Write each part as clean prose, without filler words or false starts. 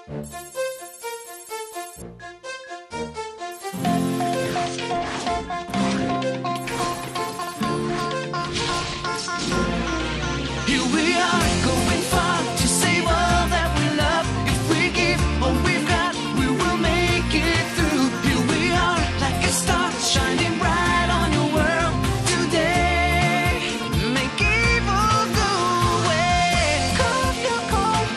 Here we are, going far to save all that we love. If we give all we've got, we will make it through. Here we are, like a star, shining bright on your world today. Make evil go away. LYOKO,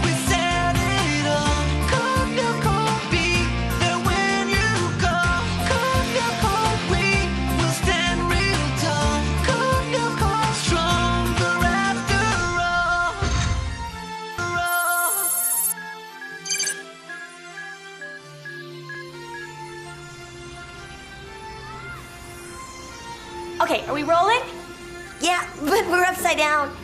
we set it all. LYOKO, be there when you call. LYOKO, we will stand real tall. LYOKO, stronger after all. Okay, are we rolling? Yeah, but we're upside down.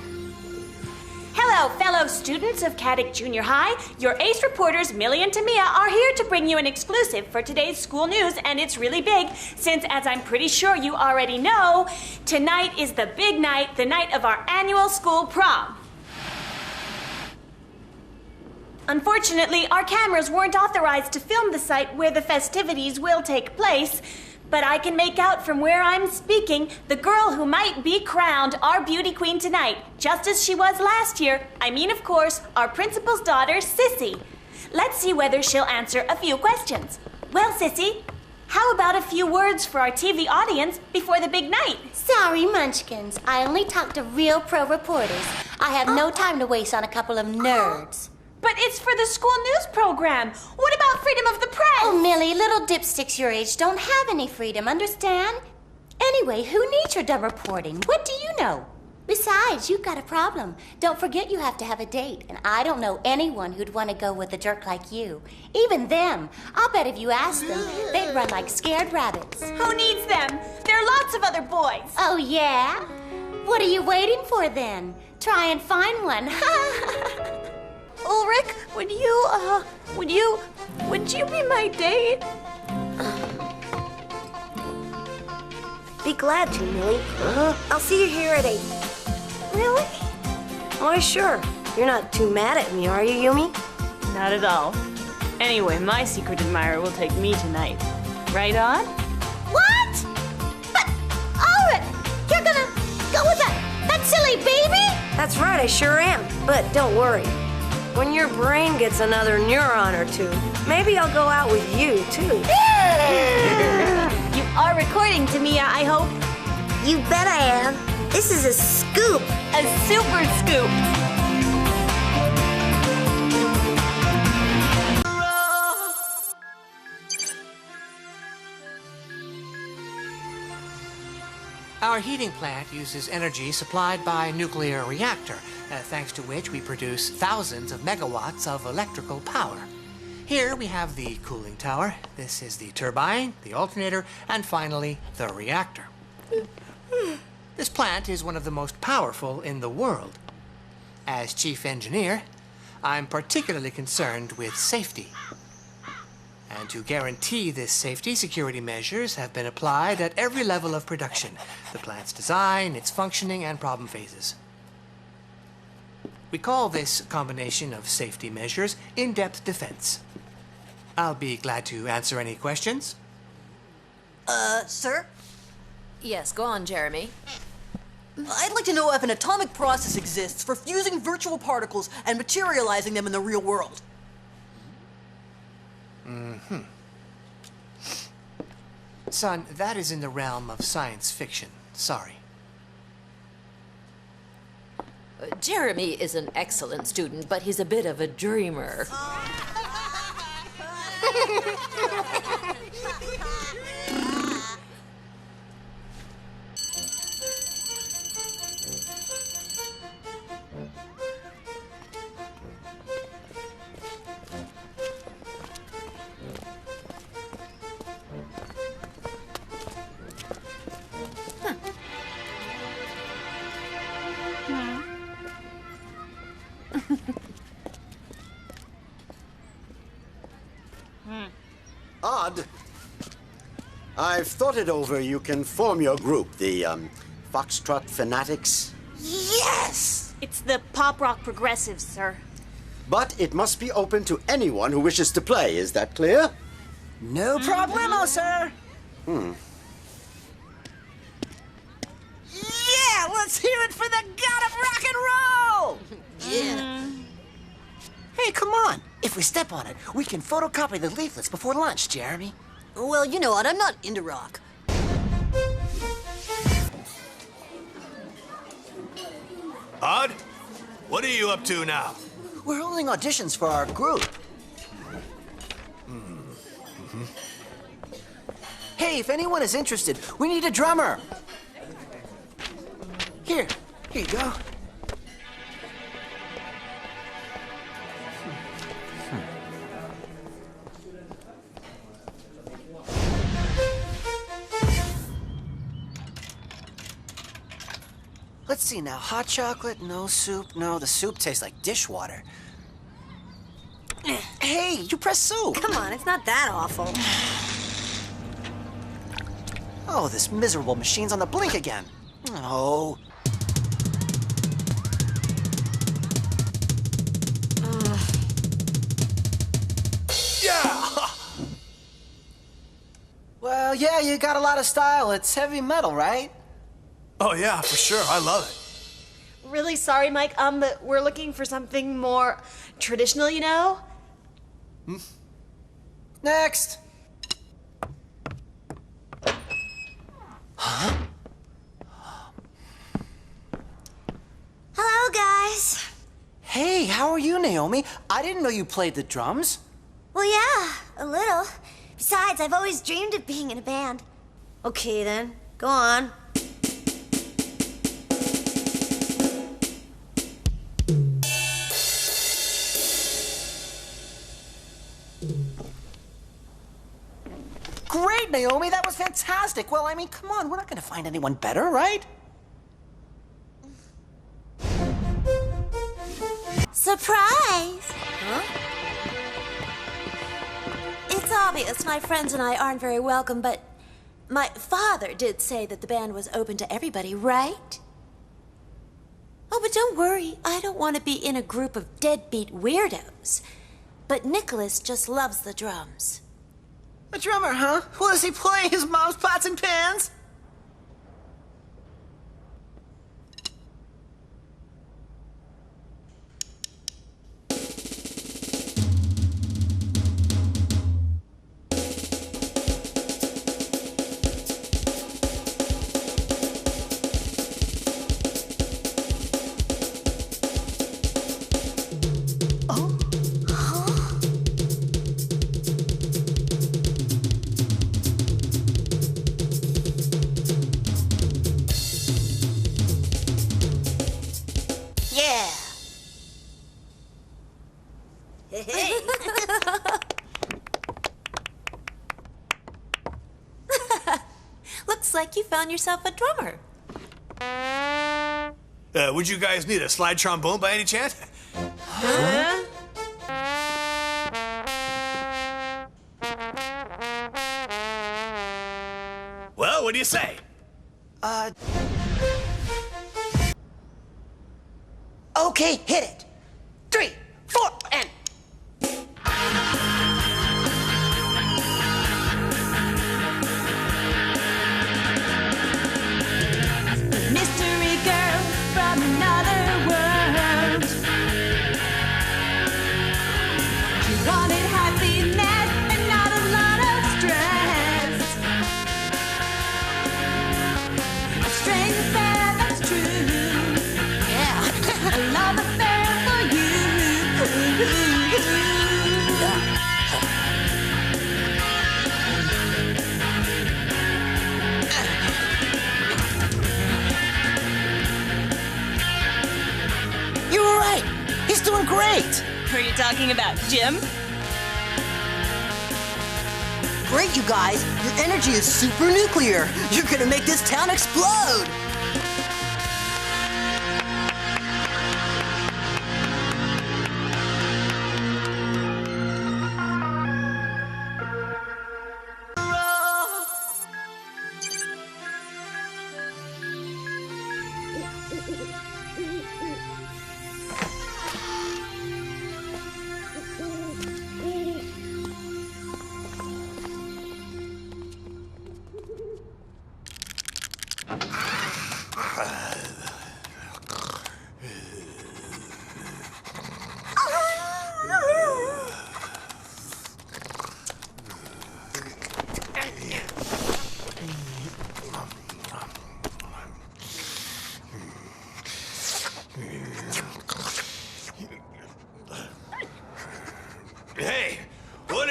Hello, fellow students of Caddick Junior High. Your ace reporters, Millie and Tamia, are here to bring you an exclusive for today's school news, and it's really big, since, as I'm pretty sure you already know, tonight is the big night, the night of our annual school prom. Unfortunately, our cameras weren't authorized to film the site where the festivities will take place, but I can make out from where I'm speaking the girl who might be crowned our beauty queen tonight, just as she was last year. I mean, of course, our principal's daughter, Sissy. Let's see whether she'll answer a few questions. Well, Sissy, how about a few words for our TV audience before the big night? Sorry, Munchkins. I only talk to real pro reporters. I have no time to waste on a couple of nerds. But it's for the school news program. What about freedom of the press? Oh, Millie, little dipsticks your age don't have any freedom, understand? Anyway, who needs your dumb reporting? What do you know? Besides, you've got a problem. Don't forget you have to have a date, and I don't know anyone who'd want to go with a jerk like you. Even them. I'll bet if you asked them, they'd run like scared rabbits. Who needs them? There are lots of other boys. Oh, yeah? What are you waiting for, then? Try and find one. Ulrich, would you be my date? Be glad to, Millie. I'll see you here at 8. Really? Why, sure. You're not too mad at me, are you, Yumi? Not at all. Anyway, my secret admirer will take me tonight. Right on? What? But, Ulrich, you're gonna go with that silly baby? That's right, I sure am. But don't worry. When your brain gets another neuron or two, maybe I'll go out with you, too. You are recording, Tamia, I hope. You bet I am. This is a scoop. A super scoop. Our heating plant uses energy supplied by a nuclear reactor, thanks to which we produce thousands of megawatts of electrical power. Here we have the cooling tower. This is the turbine, the alternator, and finally, the reactor. This plant is one of the most powerful in the world. As chief engineer, I'm particularly concerned with safety. And to guarantee this safety, security measures have been applied at every level of production: the plant's design, its functioning, and problem phases. We call this combination of safety measures in-depth defense. I'll be glad to answer any questions. Sir? Yes, go on, Jeremy. I'd like to know if an atomic process exists for fusing virtual particles and materializing them in the real world. Son, that is in the realm of science fiction. Sorry. Jeremy is an excellent student, but he's a bit of a dreamer. Odd. I've thought it over. You can form your group, the Foxtrot Fanatics. Yes! It's the pop rock progressives, sir. but it must be open to anyone who wishes to play. Is that clear? No problemo, sir. Yeah, let's hear it for the god of rock and roll! Yeah. Hey, come on. If we step on it, we can photocopy the leaflets before lunch, Jeremy. Well, you know what? I'm not into rock. Odd? What are you up to now? We're holding auditions for our group. Hey, if anyone is interested, we need a drummer. Here you go. Let's see now. Hot chocolate, no soup. No, the soup tastes like dishwater. Hey, you press soup. Come on, it's not that awful. Oh, this miserable machine's on the blink again. Oh. Yeah! Well, yeah, you got a lot of style. It's heavy metal, right? Oh, yeah, for sure. I love it. Really sorry, Mike. But we're looking for something more traditional, you know? Next. Hello, guys. Hey, how are you, Naomi? I didn't know you played the drums. Well, yeah, a little. Besides, I've always dreamed of being in a band. Okay, then. Go on. Great, Naomi. That was fantastic. Well, I mean, come on. We're not going to find anyone better, right? Surprise! Huh? It's obvious my friends and I aren't very welcome, but my father did say that the band was open to everybody, right? Oh, but don't worry. I don't want to be in a group of deadbeat weirdos. But Nicholas just loves the drums. A drummer, huh? What does he play? His mom's pots and pans? Looks like you found yourself a drummer. Would you guys need a slide trombone by any chance? Huh? Well, what do you say? Okay, hit it. 3, 4, and... Mystery girl from another world. She wanted happiness and not a lot of stress. A strange affair, that's true. Yeah, a love affair for you. You were right. He's doing great. Who are you talking about, Jim? Great, you guys. Your energy is super nuclear. You're gonna make this town explode.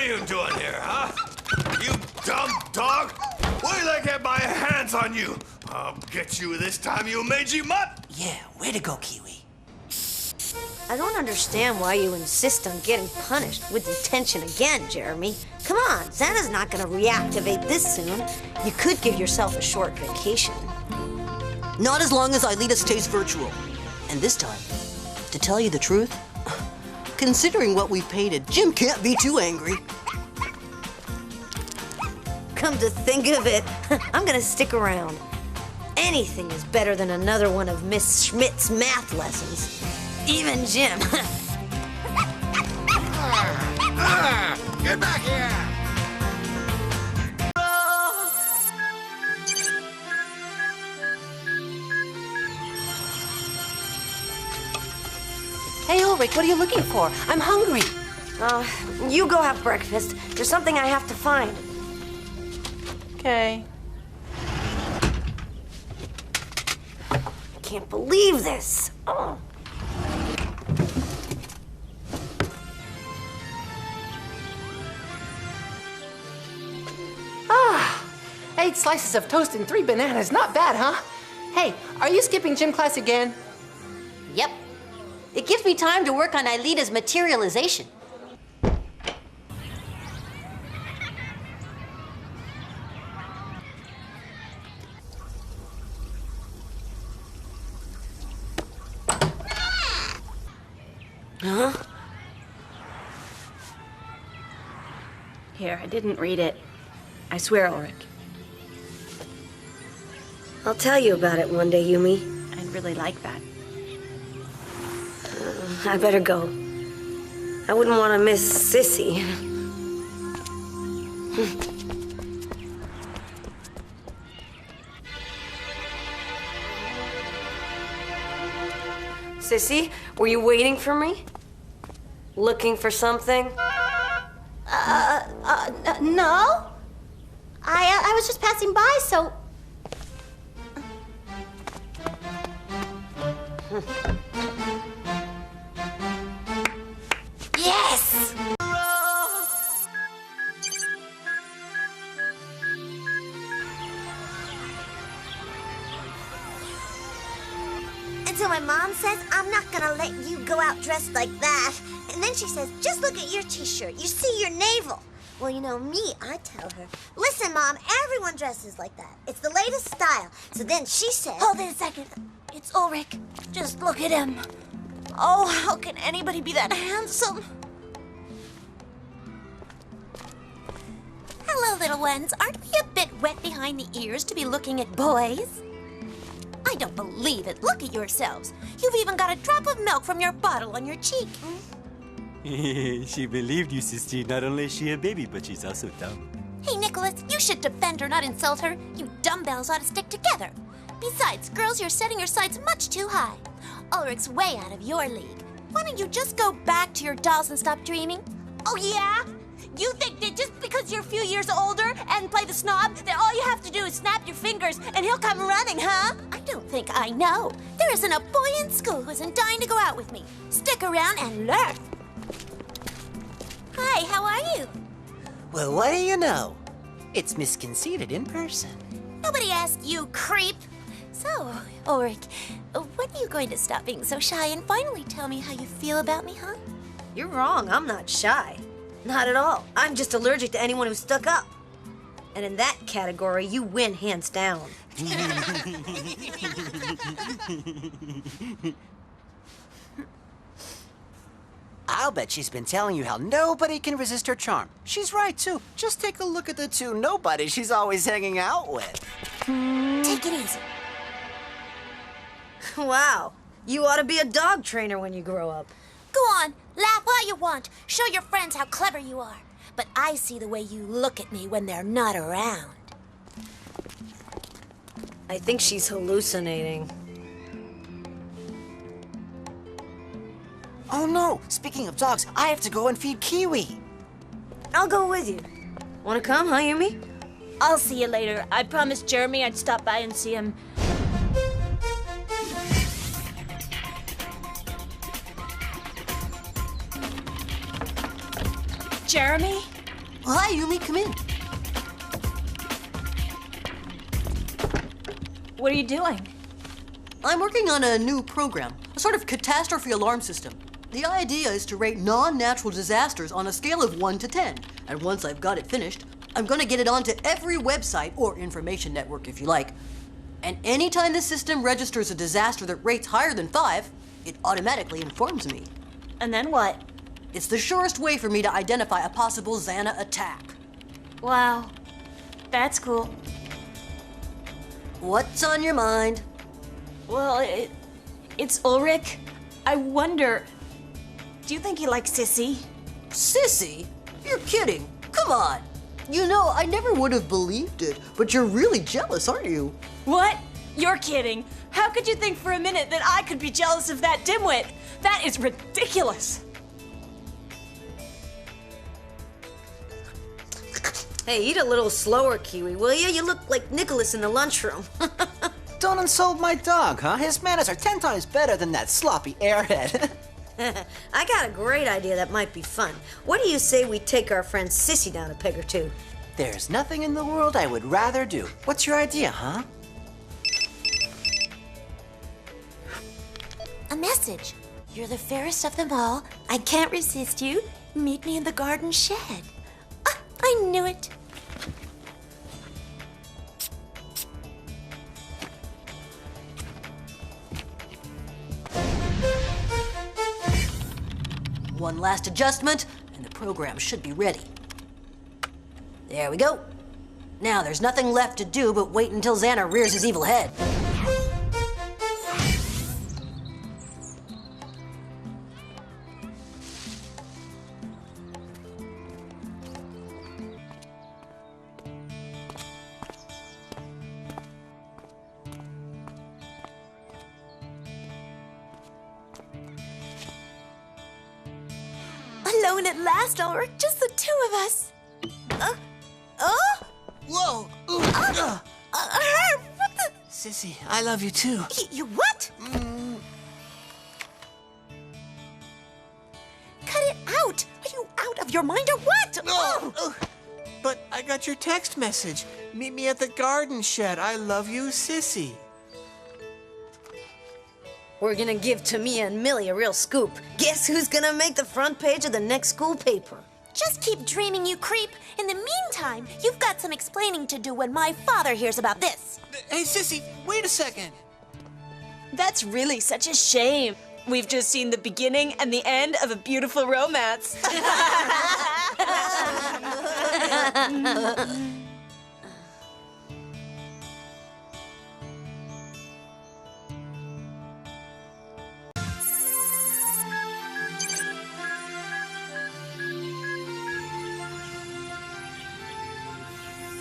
you doing here, huh? You dumb dog! Wait till I get my hands on you! I'll get you this time, you mangy mutt! Yeah, way to go, Kiwi. I don't understand why you insist on getting punished with detention again, Jeremy. Come on, Santa's not gonna reactivate this soon. You could give yourself a short vacation. Not as long as Aelita stays virtual. And this time, to tell you the truth, considering what we paid it, Jim can't be too angry. Come to think of it, I'm gonna stick around. Anything is better than another one of Miss Schmidt's math lessons. Even Jim. Get back here! Hey, Ulrich, what are you looking for? I'm hungry. You go have breakfast. There's something I have to find. Okay. I can't believe this. Oh. Ah, 8 slices of toast and 3 bananas. Not bad, huh? Hey, are you skipping gym class again? Yep. It gives me time to work on Aelita's materialization. Huh? Here, I didn't read it. I swear, Ulrich. I'll tell you about it one day, Yumi. I'd really like that. I better go. I wouldn't want to miss Sissy. Sissy, were you waiting for me? Looking for something? No. I was just passing by, so... Yes! And so my mom says I'm not gonna let you go out dressed like that. And then she says, just look at your t-shirt. You see your navel. Well, you know me, I tell her, listen, Mom, everyone dresses like that. It's the latest style. So then she says... Hold it a second. It's Ulrich. Just look at him. Oh, how can anybody be that handsome? Hello, little ones. Aren't we a bit wet behind the ears to be looking at boys? I don't believe it. Look at yourselves. You've even got a drop of milk from your bottle on your cheek. She believed you, sister. Not only is she a baby, but she's also dumb. Hey, Nicholas, you should defend her, not insult her. You dumbbells ought to stick together. Besides, girls, you're setting your sights much too high. Ulrich's way out of your league. Why don't you just go back to your dolls and stop dreaming? Oh, yeah? You think that just because you're a few years older and play the snob, that all you have to do is snap your fingers and he'll come running, huh? I don't think I know. There isn't a boy in school who isn't dying to go out with me. Stick around and learn. Hi, how are you? Well, what do you know? It's Miss Conceited in person. Nobody asked you, creep. So, Ulrich, when are you going to stop being so shy and finally tell me how you feel about me, huh? You're wrong. I'm not shy. Not at all. I'm just allergic to anyone who's stuck up. And in that category, you win hands down. I'll bet she's been telling you how nobody can resist her charm. She's right, too. Just take a look at the 2 nobodies she's always hanging out with. Take it easy. Wow. You ought to be a dog trainer when you grow up. Go on, laugh all you want. Show your friends how clever you are. But I see the way you look at me when they're not around. I think she's hallucinating. Oh, no. Speaking of dogs, I have to go and feed Kiwi. I'll go with you. Want to come, huh, Yumi? I'll see you later. I promised Jeremy I'd stop by and see him. Jeremy? Hi, Yumi, come in. What are you doing? I'm working on a new program, a sort of catastrophe alarm system. The idea is to rate non-natural disasters on a scale of 1 to 10. And once I've got it finished, I'm gonna get it onto every website or information network, if you like. And anytime the system registers a disaster that rates higher than 5, it automatically informs me. And then what? It's the surest way for me to identify a possible X.A.N.A attack. Wow. That's cool. What's on your mind? Well, it's Ulrich. I wonder, do you think he likes Sissy? Sissy? You're kidding. Come on. You know, I never would have believed it, but you're really jealous, aren't you? What? You're kidding. How could you think for a minute that I could be jealous of that dimwit? That is ridiculous. Hey, eat a little slower, Kiwi, will you? You look like Nicholas in the lunchroom. Don't insult my dog, huh? His manners are 10 times better than that sloppy airhead. I got a great idea that might be fun. What do you say we take our friend Sissy down a peg or two? There's nothing in the world I would rather do. What's your idea, huh? A message. You're the fairest of them all. I can't resist you. Meet me in the garden shed. Ah, I knew it. One last adjustment, and the program should be ready. There we go. Now there's nothing left to do but wait until X.A.N.A rears his evil head. Alone at last, Ulrich. Just the two of us. Whoa! What the? Sissy, I love you too. You what? Cut it out! Are you out of your mind or what? Oh. But I got your text message. Meet me at the garden shed. I love you, Sissy. We're gonna give Tamia and Millie a real scoop. Guess who's gonna make the front page of the next school paper? Just keep dreaming, you creep. In the meantime, you've got some explaining to do when my father hears about this. Hey, Sissy, wait a second. That's really such a shame. We've just seen the beginning and the end of a beautiful romance.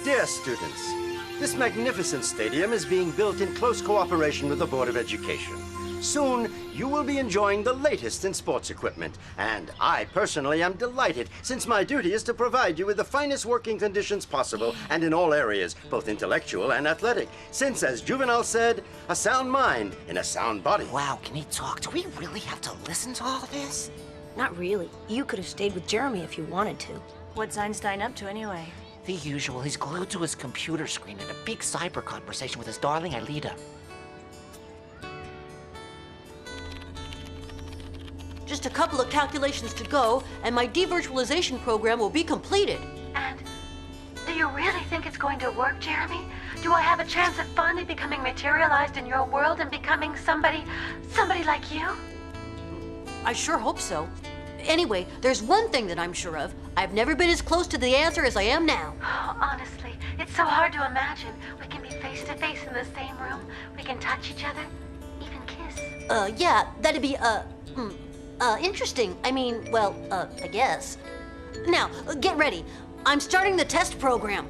Dear students, this magnificent stadium is being built in close cooperation with the Board of Education. Soon, you will be enjoying the latest in sports equipment, and I personally am delighted since my duty is to provide you with the finest working conditions possible and in all areas, both intellectual and athletic. Since, as Juvenal said, a sound mind in a sound body. Wow, can he talk? Do we really have to listen to all of this? Not really. You could have stayed with Jeremy if you wanted to. What's Einstein up to anyway? The usual. He's glued to his computer screen in a big cyber conversation with his darling Aelita. Just a couple of calculations to go, and my devirtualization program will be completed. And do you really think it's going to work, Jeremy? Do I have a chance of finally becoming materialized in your world and becoming somebody like you? I sure hope so. Anyway, there's one thing that I'm sure of. I've never been as close to the answer as I am now. Oh, honestly, it's so hard to imagine. We can be face to face in the same room. We can touch each other, even kiss. Yeah, that'd be, interesting. I mean, well, I guess. Now, get ready. I'm starting the test program.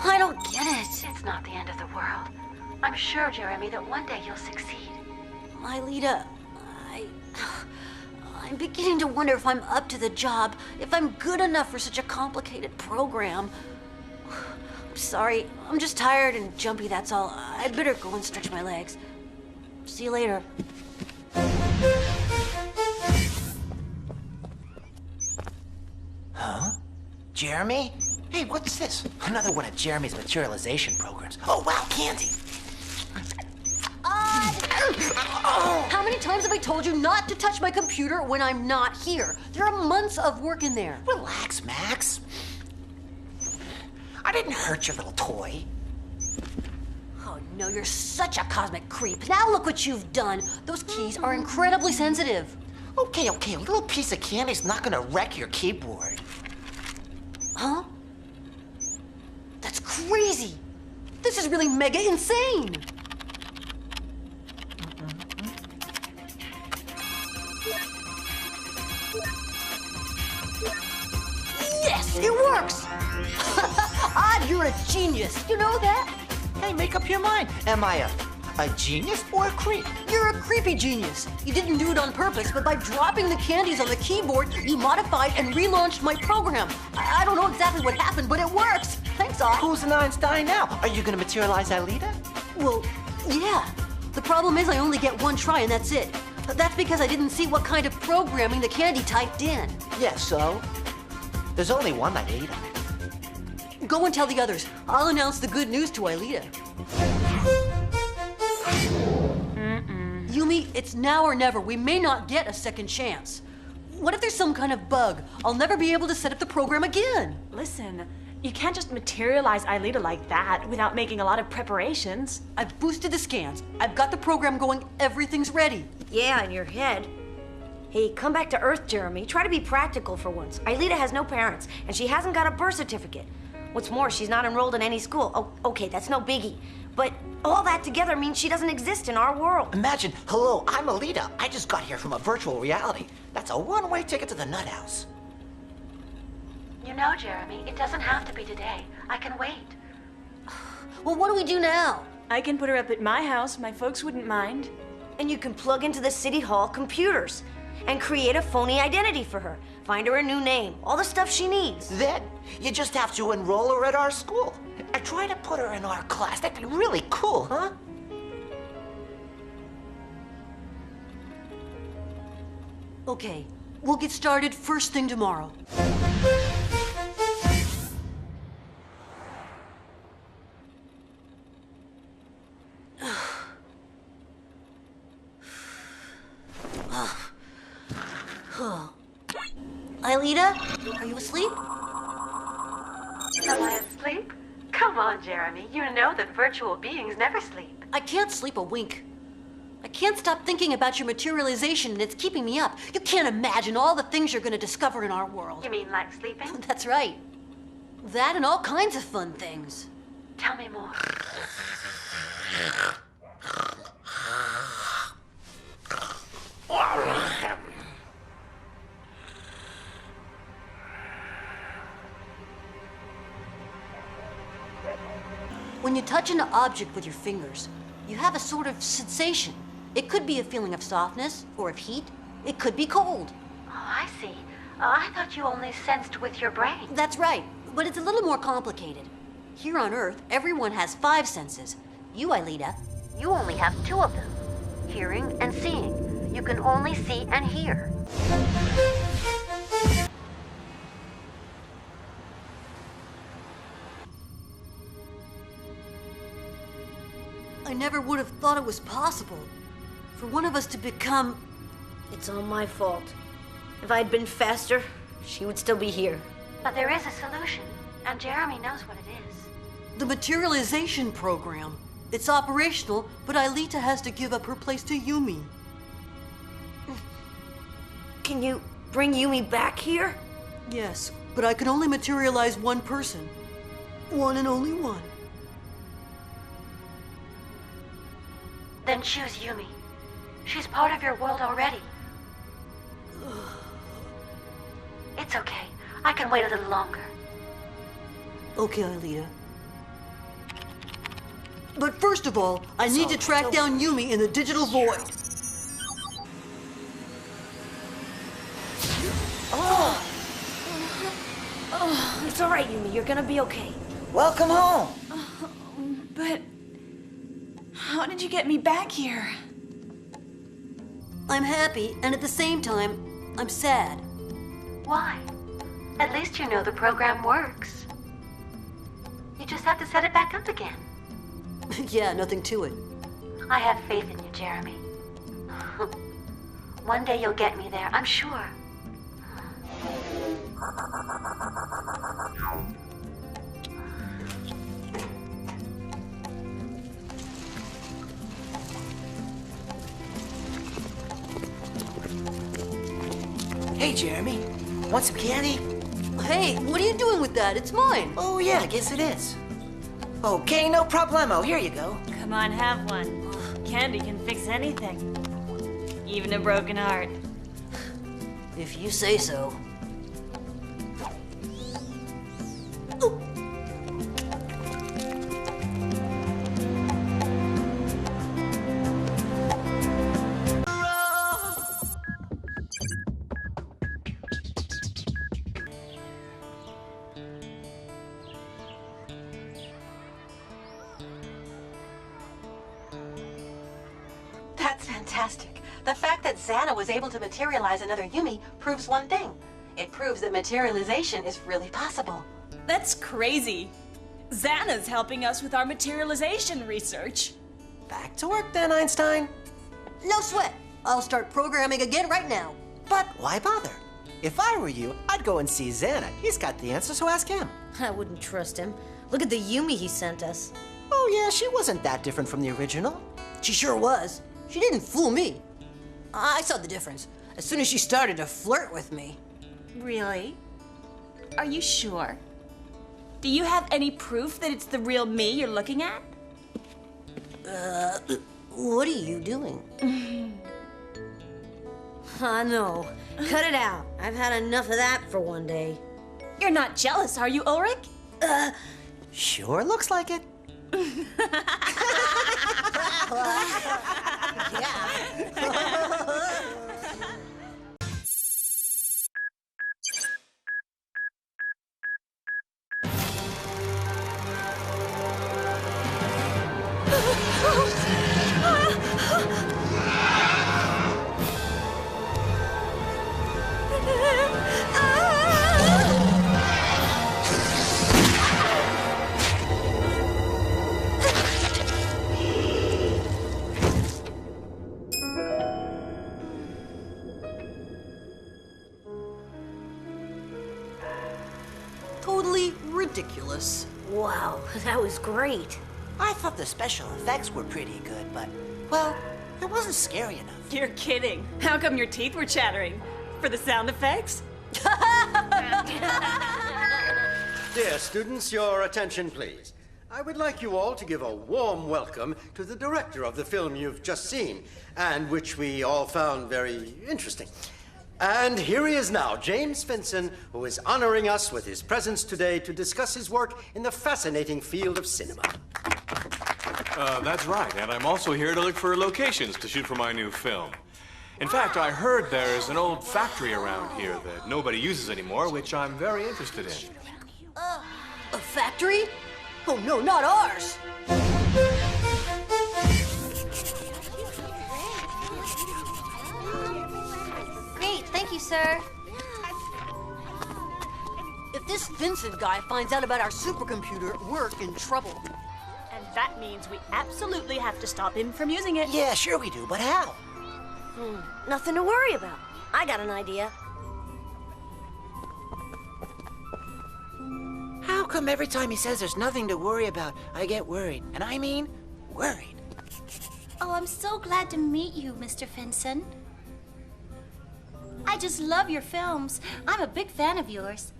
I don't get it. It's not the end of the world. I'm sure, Jeremy, that one day you'll succeed. Aelita, I'm beginning to wonder if I'm up to the job, if I'm good enough for such a complicated program. I'm sorry, I'm just tired and jumpy, that's all. I'd better go and stretch my legs. See you later. Huh? Jeremy? Hey, what's this? Another one of Jeremy's materialization programs. Oh, wow, candy! How many times have I told you not to touch my computer when I'm not here? There are months of work in there. Relax, Max. I didn't hurt your little toy. Oh no, you're such a cosmic creep. Now look what you've done. Those keys are incredibly sensitive. Okay, a little piece of candy's not gonna wreck your keyboard. Huh? That's crazy. This is really mega insane. Yes, it works! You're a genius. You know that? Hey, make up your mind. Am I a genius or a creep? You're a creepy genius. You didn't do it on purpose, but by dropping the candies on the keyboard, you modified and relaunched my program. I don't know exactly what happened, but it works. Thanks, Oz. Who's an Einstein now? Are you gonna materialize Aelita? Well, yeah. The problem is I only get one try and that's it. That's because I didn't see what kind of programming the candy typed in. Yeah, so? There's only one Aelita. Go and tell the others. I'll announce the good news to Aelita. Yumi, it's now or never. We may not get a second chance. What if there's some kind of bug? I'll never be able to set up the program again. Listen, you can't just materialize Aelita like that without making a lot of preparations. I've boosted the scans. I've got the program going. Everything's ready. Yeah, in your head. Hey, come back to Earth, Jeremy. Try to be practical for once. Aelita has no parents, and she hasn't got a birth certificate. What's more, she's not enrolled in any school. Oh, okay, that's no biggie. But all that together means she doesn't exist in our world. Imagine, hello, I'm Aelita. I just got here from a virtual reality. That's a one-way ticket to the nut house. You know, Jeremy, it doesn't have to be today. I can wait. Well, what do we do now? I can put her up at my house. My folks wouldn't mind. And you can plug into the City Hall computers and create a phony identity for her. Find her a new name, all the stuff she needs. Then, you just have to enroll her at our school. And try to put her in our class. That'd be really cool, huh? Okay, we'll get started first thing tomorrow. Aelita, are you asleep? Am I asleep? Come on, Jeremy. You know that virtual beings never sleep. I can't sleep a wink. I can't stop thinking about your materialization and it's keeping me up. You can't imagine all the things you're going to discover in our world. You mean like sleeping? That's right. That and all kinds of fun things. Tell me more. When you touch an object with your fingers, you have a sort of sensation. It could be a feeling of softness or of heat. It could be cold. Oh, I see. I thought you only sensed with your brain. That's right, but it's a little more complicated. Here on Earth, everyone has 5 senses. You, Aelita, you only have 2 of them. Hearing and seeing. You can only see and hear. I never would have thought it was possible for one of us to become... It's all my fault. If I'd been faster, she would still be here. But there is a solution, and Jeremy knows what it is. The materialization program. It's operational, but Aelita has to give up her place to Yumi. Can you bring Yumi back here? Yes, but I can only materialize one person. One and only one. Then choose Yumi. She's part of your world already. It's okay. I can wait a little longer. Okay, Aelita. But first of all, I need to track down Yumi in the digital void. right, Yumi, you're gonna be okay. Welcome home. But how did you get me back here? I'm happy, and at the same time, I'm sad. Why? At least you know the program works. You just have to set it back up again. Yeah, nothing to it. I have faith in you, Jeremy. One day you'll get me there, I'm sure. Hey, Jeremy. Want some candy? Hey, what are you doing with that? It's mine. Oh, yeah, I guess it is. Okay, no problemo. Here you go. Come on, have one. Candy can fix anything. Even a broken heart. If you say so. That's fantastic. The fact that X.A.N.A was able to materialize another Yumi proves one thing. It proves that materialization is really possible. That's crazy. X.A.N.A's helping us with our materialization research. Back to work then, Einstein. No sweat. I'll start programming again right now. But why bother? If I were you, I'd go and see X.A.N.A. He's got the answer, so ask him. I wouldn't trust him. Look at the Yumi he sent us. Oh, yeah, she wasn't that different from the original. She sure was. She didn't fool me. I saw the difference as soon as she started to flirt with me. Really? Are you sure? Do you have any proof that it's the real me you're looking at? What are you doing? No. Cut it out. I've had enough of that for one day. You're not jealous, are you, Ulrich? Sure looks like it. Totally ridiculous. Wow, that was great. I thought the special effects were pretty good, but, well, it wasn't scary enough. You're kidding. How come your teeth were chattering? For the sound effects? Dear students, your attention, please. I would like you all to give a warm welcome to the director of the film you've just seen, and which we all found very interesting. And here he is now, James Finson, who is honoring us with his presence today to discuss his work in the fascinating field of cinema. That's right, and I'm also here to look for locations to shoot for my new film. In fact, I heard there's an old factory around here that nobody uses anymore, which I'm very interested in. A factory? Oh no, not ours! Great, thank you, sir. If this Vincent guy finds out about our supercomputer, we're in trouble. And that means we absolutely have to stop him from using it. Yeah, sure we do, but how? Nothing to worry about. I got an idea. How come every time he says there's nothing to worry about, I get worried? And I mean, worried. Oh, I'm so glad to meet you, Mr. Finson. I just love your films. I'm a big fan of yours.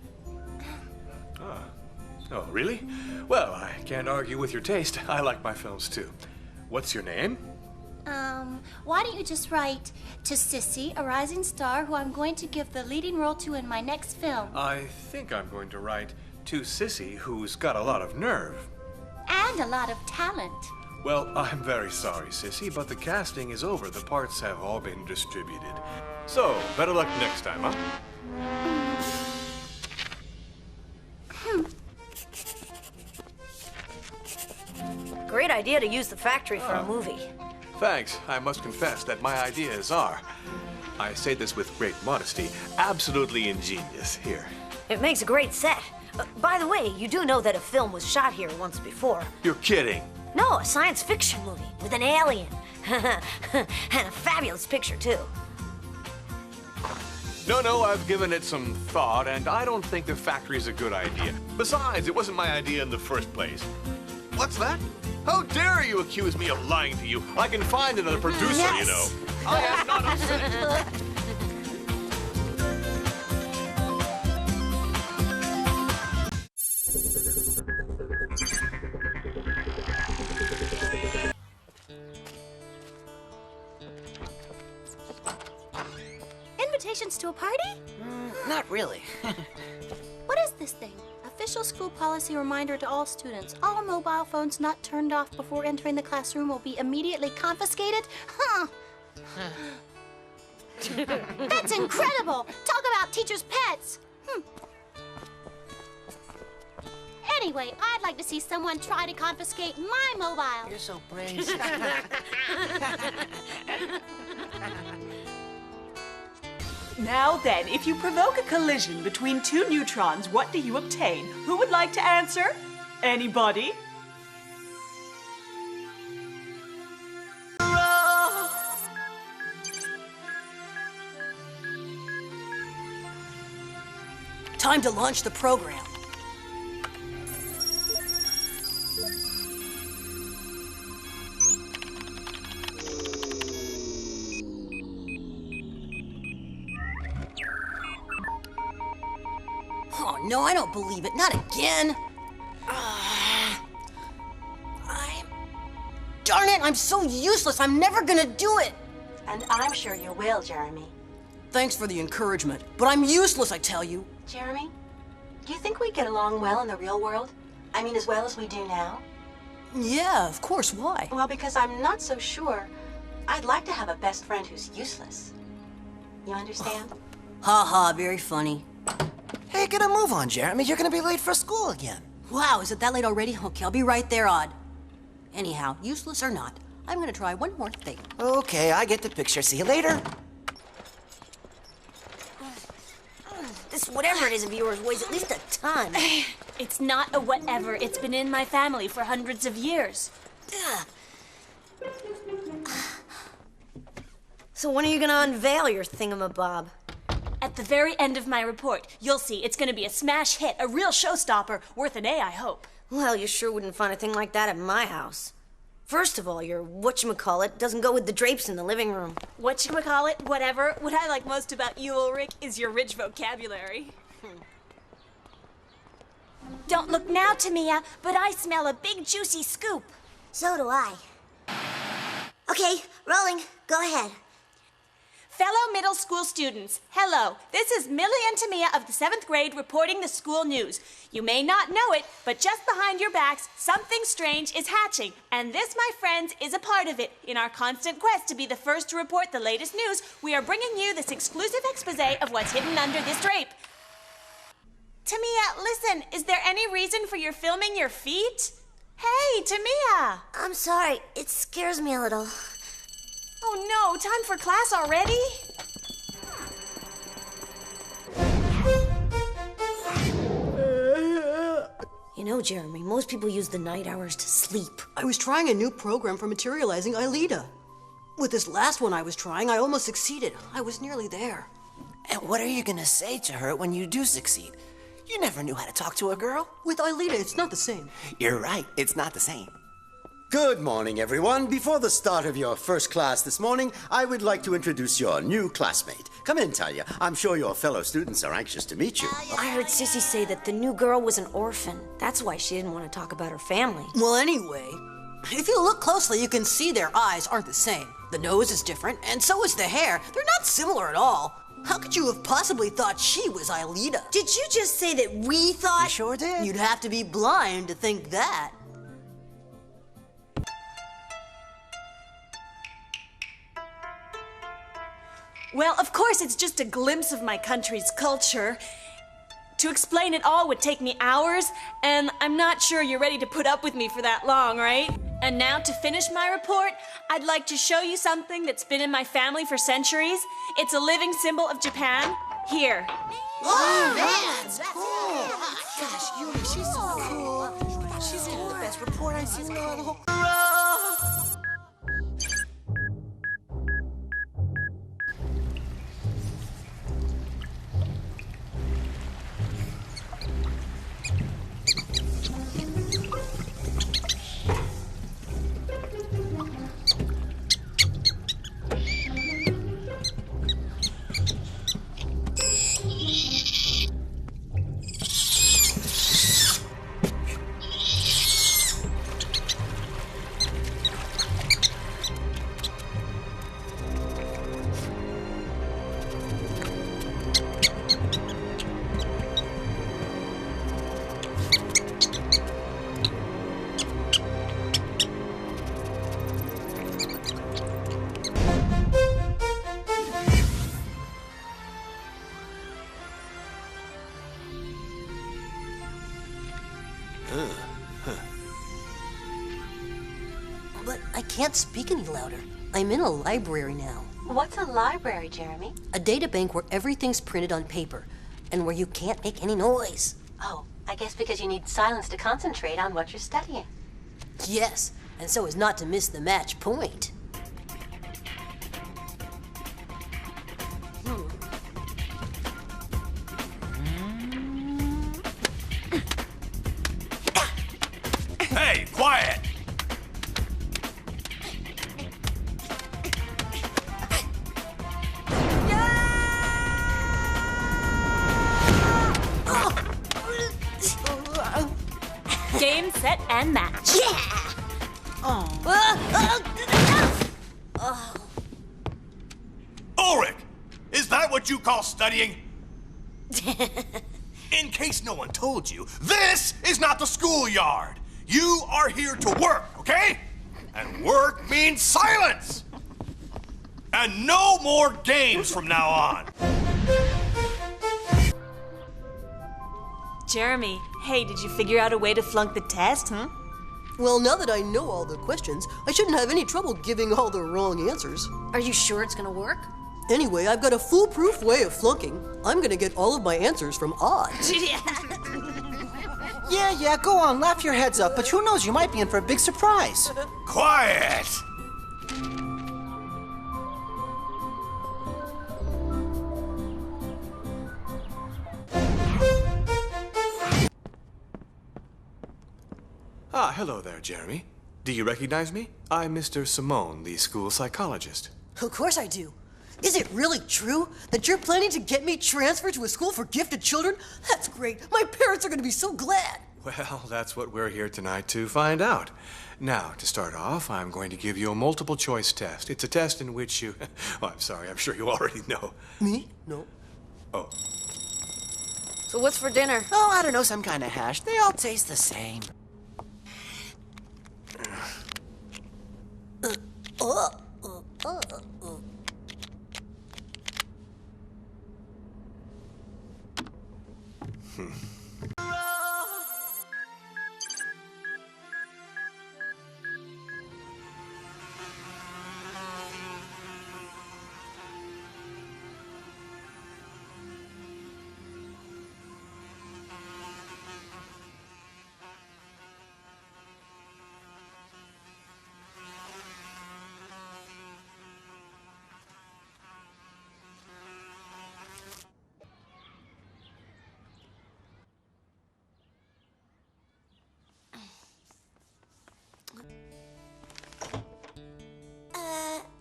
Oh, really? Well, I can't argue with your taste. I like my films too. What's your name? Why don't you just write to Sissy, a rising star who I'm going to give the leading role to in my next film. I think I'm going to write to Sissy, who's got a lot of nerve. And a lot of talent. Well, I'm very sorry, Sissy, but the casting is over. The parts have all been distributed. So, better luck next time, huh? Great idea to use the factory for a movie. Thanks. I must confess that my ideas are, I say this with great modesty, absolutely ingenious. Here. It makes a great set. By the way, you do know that a film was shot here once before. You're kidding. No, a science fiction movie with an alien. And a fabulous picture, too. No, I've given it some thought, and I don't think the factory's a good idea. Besides, it wasn't my idea in the first place. What's that? How dare you accuse me of lying to you? I can find another producer, you know. I am not upset. Invitations to a party? Not really. What is this thing? Official school policy reminder to all students. All mobile phones not turned off before entering the classroom will be immediately confiscated? Huh. That's incredible! Talk about teachers' pets! Anyway, I'd like to see someone try to confiscate my mobile. You're so brave. Now then, if you provoke a collision between two neutrons, what do you obtain? Who would like to answer? Anybody? Time to launch the program. Oh, no, I don't believe it. Not again. Darn it, I'm so useless. I'm never gonna do it. And I'm sure you will, Jeremy. Thanks for the encouragement, but I'm useless, I tell you. Jeremy, do you think we get along well in the real world? I mean, as well as we do now? Yeah, of course. Why? Well, because I'm not so sure. I'd like to have a best friend who's useless. You understand? Ha ha, very funny. Hey, get a move on, Jeremy. You're gonna be late for school again. Wow, is it that late already? Okay, I'll be right there, Odd. Anyhow, useless or not, I'm gonna try one more thing. Okay, I get the picture. See you later. This whatever it is of yours weighs at least a ton. It's not a whatever. It's been in my family for hundreds of years. So when are you gonna unveil your thingamabob? At the very end of my report, you'll see it's gonna be a smash hit, a real showstopper, worth an A, I hope. Well, you sure wouldn't find a thing like that at my house. First of all, your whatchamacallit doesn't go with the drapes in the living room. Whatchamacallit, whatever. What I like most about you, Ulrich, is your rich vocabulary. Don't look now, Tamia, but I smell a big juicy scoop. So do I. Okay, rolling. Go ahead. Fellow middle school students, hello. This is Millie and Tamia of the 7th grade reporting the school news. You may not know it, but just behind your backs, something strange is hatching. And this, my friends, is a part of it. In our constant quest to be the first to report the latest news, we are bringing you this exclusive expose of what's hidden under this drape. Tamia, listen, is there any reason for your filming your feet? Hey, Tamia! I'm sorry, it scares me a little. Oh no, time for class already? You know, Jeremy, most people use the night hours to sleep. I was trying a new program for materializing Aelita. With this last one I was trying, I almost succeeded. I was nearly there. And what are you gonna say to her when you do succeed? You never knew how to talk to a girl. With Aelita, it's not the same. You're right, it's not the same. Good morning, everyone. Before the start of your first class this morning, I would like to introduce your new classmate. Come in, Talia. I'm sure your fellow students are anxious to meet you. I heard Sissy say that the new girl was an orphan. That's why she didn't want to talk about her family. Well, anyway, if you look closely, you can see their eyes aren't the same. The nose is different, and so is the hair. They're not similar at all. How could you have possibly thought she was Aelita? Did you just say that we thought? You sure did. You'd have to be blind to think that. Well, of course, it's just a glimpse of my country's culture. To explain it all would take me hours, and I'm not sure you're ready to put up with me for that long, right? And now to finish my report, I'd like to show you something that's been in my family for centuries. It's a living symbol of Japan. Here. Oh, man, that's cool. Gosh, Yuri, she's so cool. She's giving the best report I've seen in the whole... But I can't speak any louder. I'm in a library now. What's a library, Jeremy? A data bank where everything's printed on paper and where you can't make any noise. Oh, I guess because you need silence to concentrate on what you're studying. Yes, and so as not to miss the match point. Hey, quiet! Game, set, and match. Yeah! Ulrich! Is that what you call studying? In case no one told you, this is not the schoolyard. You are here to work, okay? And work means silence! And no more games from now on. Jeremy, hey, did you figure out a way to flunk the test, huh? Well, now that I know all the questions, I shouldn't have any trouble giving all the wrong answers. Are you sure it's gonna work? Anyway, I've got a foolproof way of flunking. I'm gonna get all of my answers from odds. Yeah, go on, laugh your heads up, but who knows, you might be in for a big surprise. Quiet! Ah, hello there, Jeremy. Do you recognize me? I'm Mr. Simone, the school psychologist. Of course I do. Is it really true that you're planning to get me transferred to a school for gifted children? That's great. My parents are going to be so glad. Well, that's what we're here tonight to find out. Now, to start off, I'm going to give you a multiple choice test. It's a test in which you... Oh, I'm sorry, I'm sure you already know. Me? No. Oh. So what's for dinner? Oh, I don't know, some kind of hash. They all taste the same.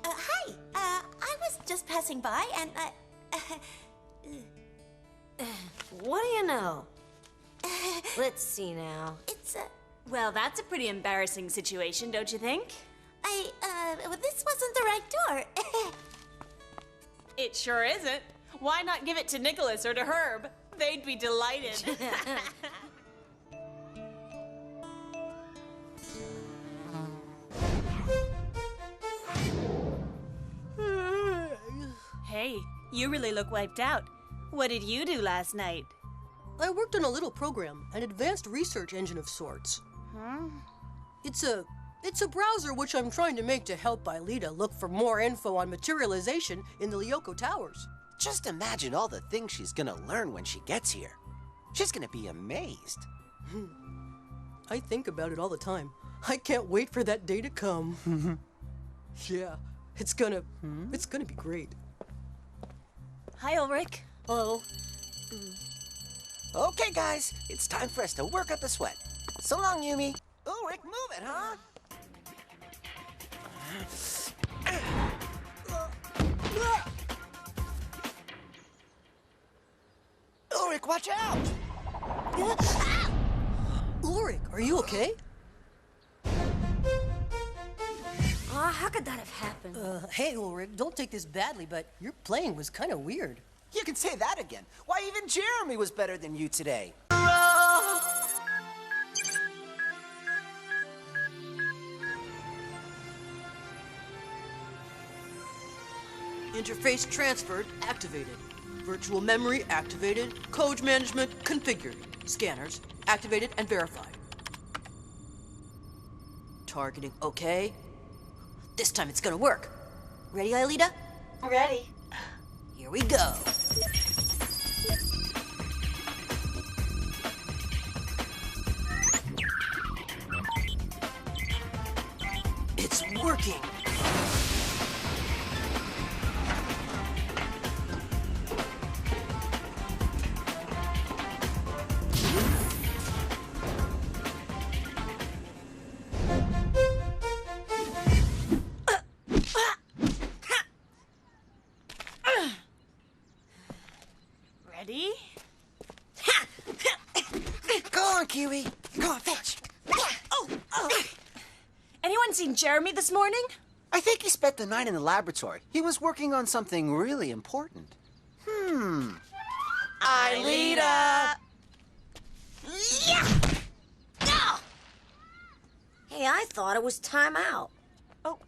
Hi. I was just passing by and What do you know? Let's see now. It's, Well, that's a pretty embarrassing situation, don't you think? well, this wasn't the right door. It sure isn't. Why not give it to Nicholas or to Herb? They'd be delighted. Hey, you really look wiped out. What did you do last night? I worked on a little program, an advanced research engine of sorts. Huh? It's a It's a browser which I'm trying to make to help Aelita look for more info on materialization in the LYOKO towers. Just imagine all the things she's gonna learn when she gets here. She's gonna be amazed. I think about it all the time. I can't wait for that day to come. Yeah, it's gonna be great. Hi, Ulrich. Hello. Okay, guys, it's time for us to work up a sweat. So long, Yumi. Ulrich, move it, huh? Ulrich, watch out! Ulrich, are you okay? How could that have happened? Hey, Ulrich, don't take this badly, but your playing was kind of weird. You can say that again. Why, even Jeremy was better than you today. Interface transferred, activated. Virtual memory activated. Code management configured. Scanners activated and verified. Targeting okay. This time it's gonna work. Ready, Aelita? Ready. Here we go. It's working. Ready? Go on, Kiwi. Go on, fetch. Anyone seen Jeremy this morning? I think he spent the night in the laboratory. He was working on something really important. Aelita! Yeah! No! Hey, I thought it was time out. Oh,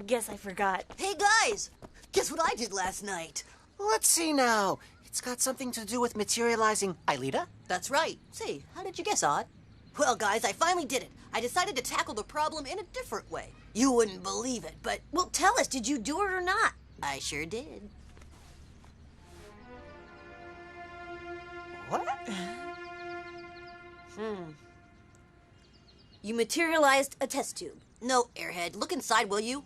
guess I forgot. Hey, guys! Guess what I did last night? Let's see now. It's got something to do with materializing Aelita? That's right. Say, how did you guess, Odd? Well, guys, I finally did it. I decided to tackle the problem in a different way. You wouldn't believe it, but... Well, tell us, did you do it or not? I sure did. What? You materialized a test tube. No, airhead. Look inside, will you?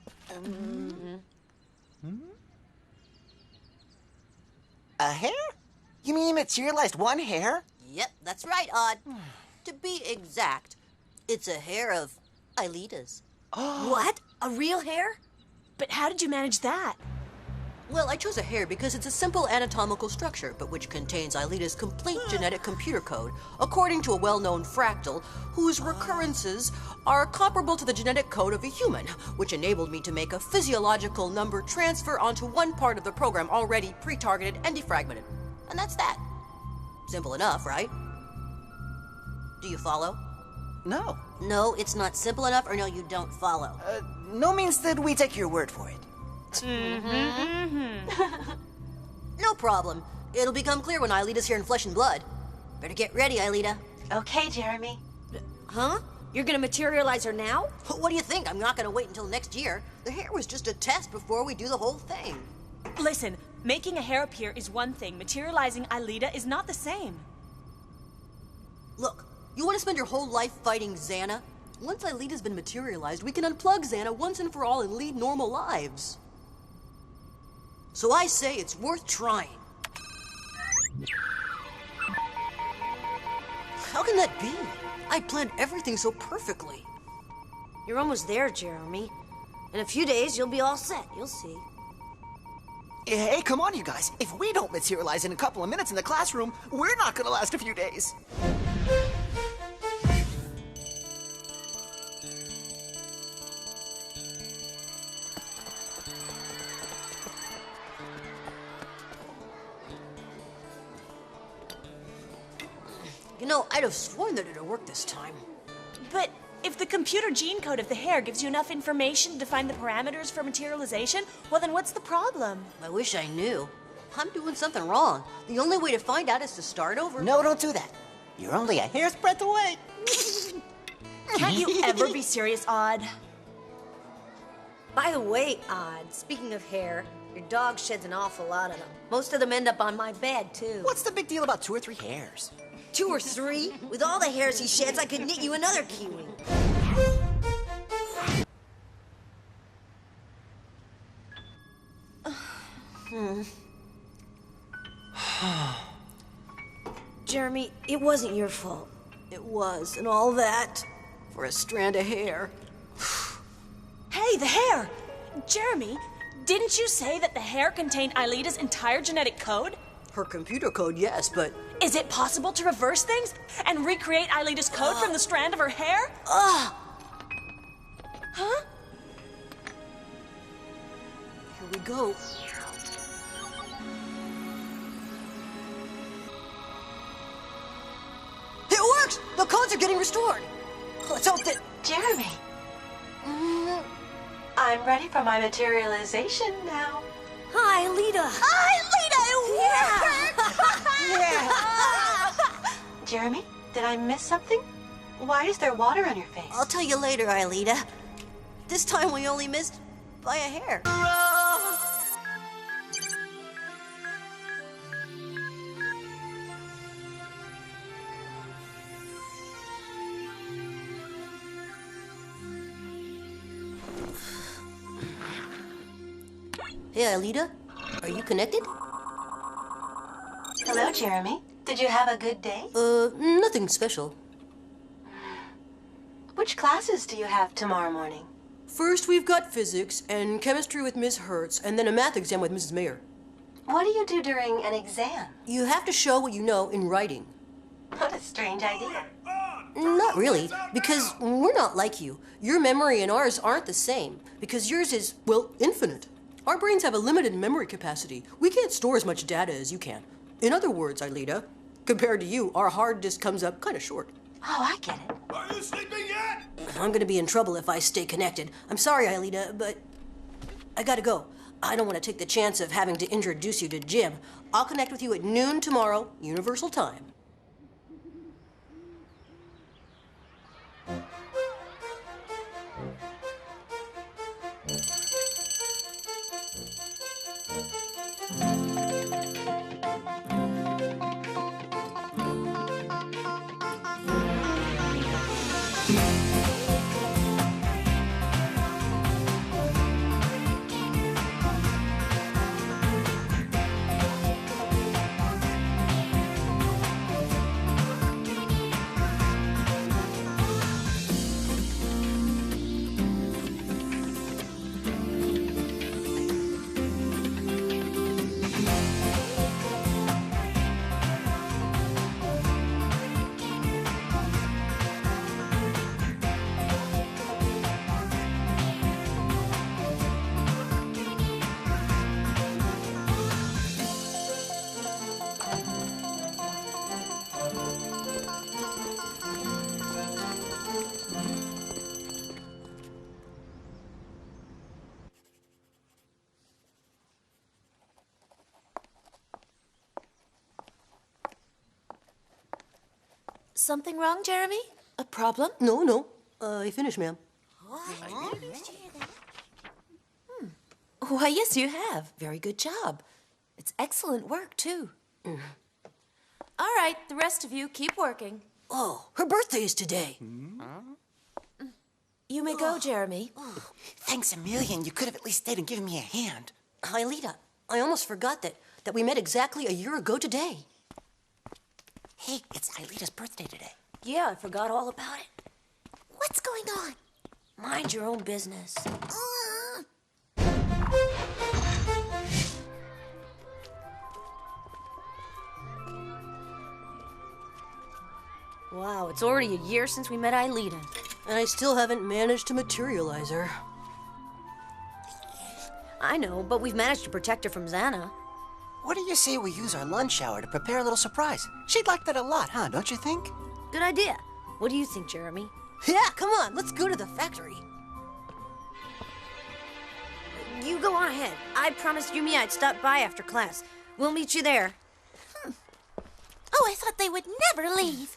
A hair? You mean you materialized one hair? Yep, that's right, Odd. To be exact, it's a hair of Aelita's. What? A real hair? But how did you manage that? Well, I chose a hair because it's a simple anatomical structure, but which contains Aelita's complete genetic computer code, according to a well-known fractal, whose recurrences are comparable to the genetic code of a human, which enabled me to make a physiological number transfer onto one part of the program already pre-targeted and defragmented. And that's that. Simple enough, right? Do you follow? No. No, it's not simple enough, or no, you don't follow. No means that we take your word for it. No problem. It'll become clear when Aelita's here in flesh and blood. Better get ready, Aelita. Okay, Jeremy. Huh? You're gonna materialize her now? What do you think? I'm not gonna wait until next year. The hair was just a test before we do the whole thing. Listen, making a hair appear is one thing. Materializing Aelita is not the same. Look, you want to spend your whole life fighting X.A.N.A? Once Aelita's been materialized, we can unplug X.A.N.A once and for all and lead normal lives. So I say it's worth trying. How can that be? I planned everything so perfectly. You're almost there, Jeremy. In a few days, you'll be all set. You'll see. Hey, come on, you guys. If we don't materialize in a couple of minutes in the classroom, we're not gonna last a few days. You know, I'd have sworn that it'd work this time. But if the computer gene code of the hair gives you enough information to define the parameters for materialization, well then what's the problem? I wish I knew. I'm doing something wrong. The only way to find out is to start over. No, don't do that. You're only a hair's breadth away. Can't you ever be serious, Odd? By the way, Odd, speaking of hair, your dog sheds an awful lot of them. Most of them end up on my bed, too. What's the big deal about 2 or 3 hairs? 2 or 3? With all the hairs he sheds, I could knit you another kiwi. Jeremy, it wasn't your fault. It was, and all that for a strand of hair. Hey, the hair! Jeremy, didn't you say that the hair contained Aelita's entire genetic code? Her computer code, yes, but... Is it possible to reverse things and recreate Aelita's code from the strand of her hair? Huh? Here we go. It works! The codes are getting restored. Let's hope that... Jeremy. I'm ready for my materialization now. Hi, Aelita. It worked! Jeremy, did I miss something? Why is there water on your face? I'll tell you later, Aelita. This time we only missed by a hair. Hey, Aelita, are you connected? Hello, Jeremy. Did you have a good day? Nothing special. Which classes do you have tomorrow morning? First, we've got physics and chemistry with Ms. Hertz, and then a math exam with Mrs. Mayer. What do you do during an exam? You have to show what you know in writing. What a strange idea. Not really, because we're not like you. Your memory and ours aren't the same, because yours is, well, infinite. Our brains have a limited memory capacity. We can't store as much data as you can. In other words, Aelita, compared to you, our hard disk comes up kind of short. Oh, I get it. Are you sleeping yet? I'm gonna be in trouble if I stay connected. I'm sorry, Aelita, but I gotta go. I don't want to take the chance of having to introduce you to Jim. I'll connect with you at noon tomorrow, Universal Time. Something wrong, Jeremy? A problem? No. I finished, ma'am. Why, yes, you have. Very good job. It's excellent work, too. All right, the rest of you, keep working. Oh, her birthday is today. You may go, Jeremy. Thanks a million. You could have at least stayed and given me a hand. Aelita, I almost forgot that we met exactly a year ago today. Hey, it's Aelita's birthday today. Yeah, I forgot all about it. What's going on? Mind your own business. Wow, it's already a year since we met Aelita. And I still haven't managed to materialize her. I know, but we've managed to protect her from X.A.N.A. What do you say we use our lunch hour to prepare a little surprise? She'd like that a lot, huh? Don't you think? Good idea. What do you think, Jeremy? Yeah, come on, let's go to the factory. You go on ahead. I promised Yumi I'd stop by after class. We'll meet you there. Oh, I thought they would never leave.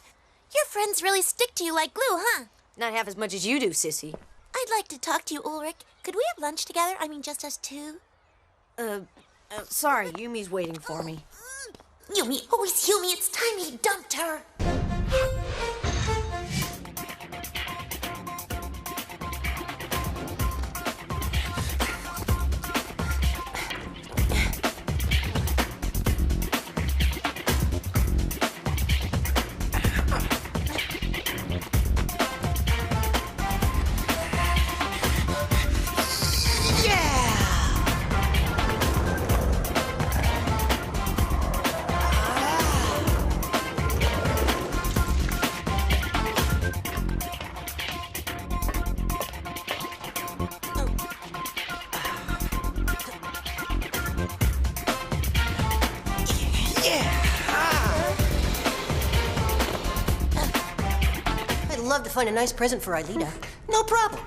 Your friends really stick to you like glue, huh? Not half as much as you do, sissy. I'd like to talk to you, Ulrich. Could we have lunch together? I mean, just us two? Sorry, Yumi's waiting for me. Yumi, always Yumi. It's time he dumped her. I'd love to find a nice present for Aelita. No problem.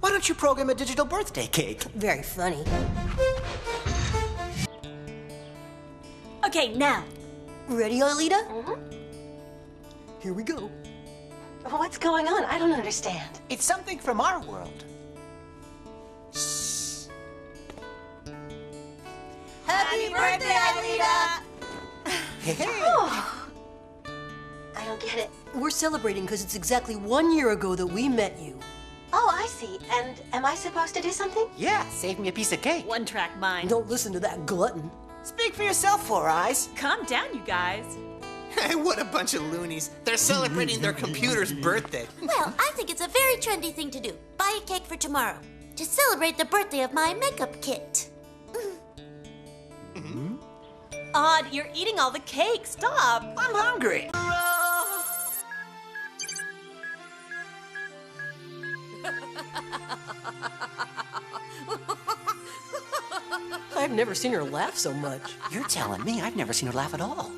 Why don't you program a digital birthday cake? Very funny. Okay, now. Ready, Aelita? Here we go. What's going on? I don't understand. It's something from our world. Happy birthday, Aelita! I don't get it. We're celebrating because it's exactly 1 year ago that we met you. Oh, I see. And am I supposed to do something? Yeah, save me a piece of cake. One-track mind. Don't listen to that glutton. Speak for yourself, Four Eyes. Calm down, you guys. What a bunch of loonies. They're celebrating their computer's birthday. Well, I think it's a very trendy thing to do. Buy a cake for tomorrow to celebrate the birthday of my makeup kit. Odd, you're eating all the cake. Stop. I'm hungry. I've never seen her laugh so much. You're telling me I've never seen her laugh at all.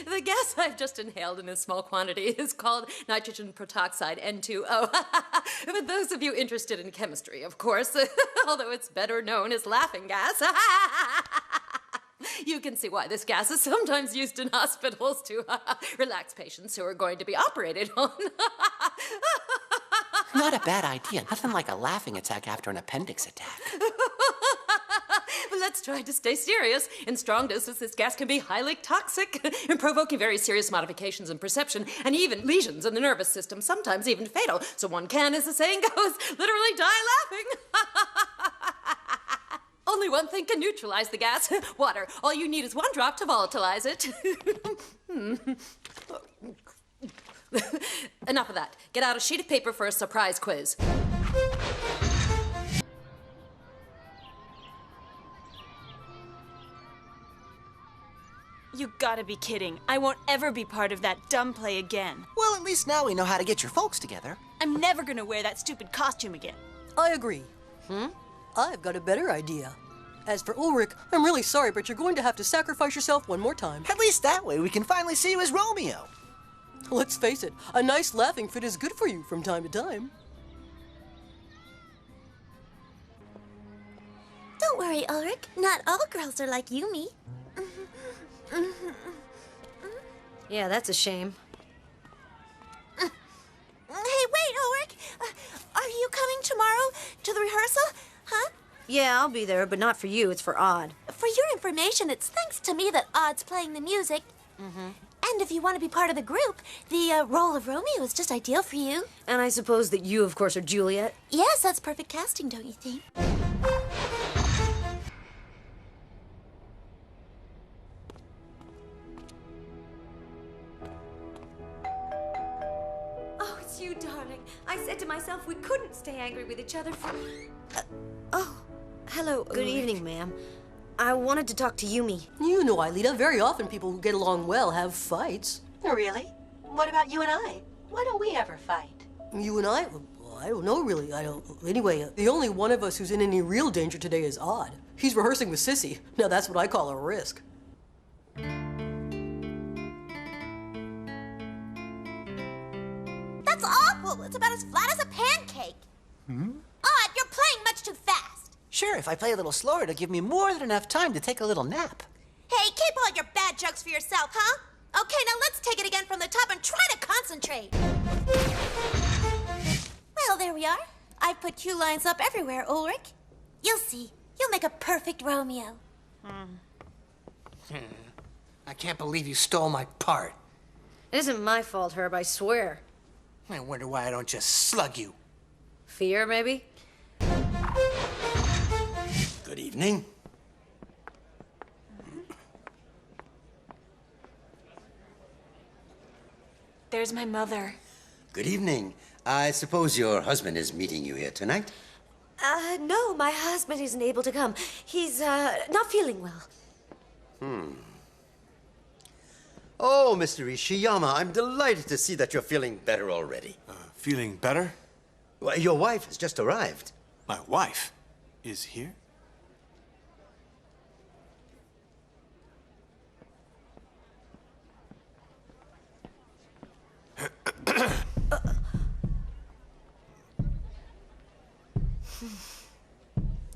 The gas I've just inhaled in a small quantity is called nitrogen protoxide, N2O. For those of you interested in chemistry, of course, although it's better known as laughing gas. You can see why this gas is sometimes used in hospitals to relax patients who are going to be operated on. Not a bad idea. Nothing like a laughing attack after an appendix attack. But let's try to stay serious. In strong doses, this gas can be highly toxic, provoking very serious modifications in perception and even lesions in the nervous system, sometimes even fatal. So one can, as the saying goes, literally die laughing. Only one thing can neutralize the gas. Water. All you need is one drop to volatilize it. Enough of that. Get out a sheet of paper for a surprise quiz. You gotta be kidding. I won't ever be part of that dumb play again. Well, at least now we know how to get your folks together. I'm never gonna wear that stupid costume again. I agree. I've got a better idea. As for Ulrich, I'm really sorry, but you're going to have to sacrifice yourself one more time. At least that way we can finally see you as Romeo. Let's face it, a nice laughing fit is good for you from time to time. Don't worry, Ulrich. Not all girls are like Yumi. Yeah, that's a shame. Hey, wait, Ulrich. Are you coming tomorrow to the rehearsal? Huh? Yeah, I'll be there, but not for you. It's for Odd. For your information, it's thanks to me that Odd's playing the music. And if you want to be part of the group, the role of Romeo is just ideal for you. And I suppose that you, of course, are Juliet? Yes, that's perfect casting, don't you think? Oh, it's you, darling. I said to myself we couldn't stay angry with each other for... Hello. Good evening, ma'am. I wanted to talk to Yumi. You know, Aelita, very often people who get along well have fights. Really? What about you and I? Why don't we ever fight? You and I? Well, I don't know, really. Anyway, the only one of us who's in any real danger today is Odd. He's rehearsing with Sissy. Now, that's what I call a risk. That's awful. It's about as flat as a pancake. Odd, you're playing much too fast. Sure, if I play a little slower, it'll give me more than enough time to take a little nap. Hey, keep all your bad jokes for yourself, huh? Okay, now let's take it again from the top and try to concentrate. Well, there we are. I've put cue lines up everywhere, Ulrich. You'll see. You'll make a perfect Romeo. I can't believe you stole my part. It isn't my fault, Herb, I swear. I wonder why I don't just slug you. Fear, maybe? Good evening. There's my mother. Good evening. I suppose your husband is meeting you here tonight? No, my husband isn't able to come. He's, not feeling well. Oh, Mr. Ishiyama, I'm delighted to see that you're feeling better already. Feeling better? Well, your wife has just arrived. My wife is here?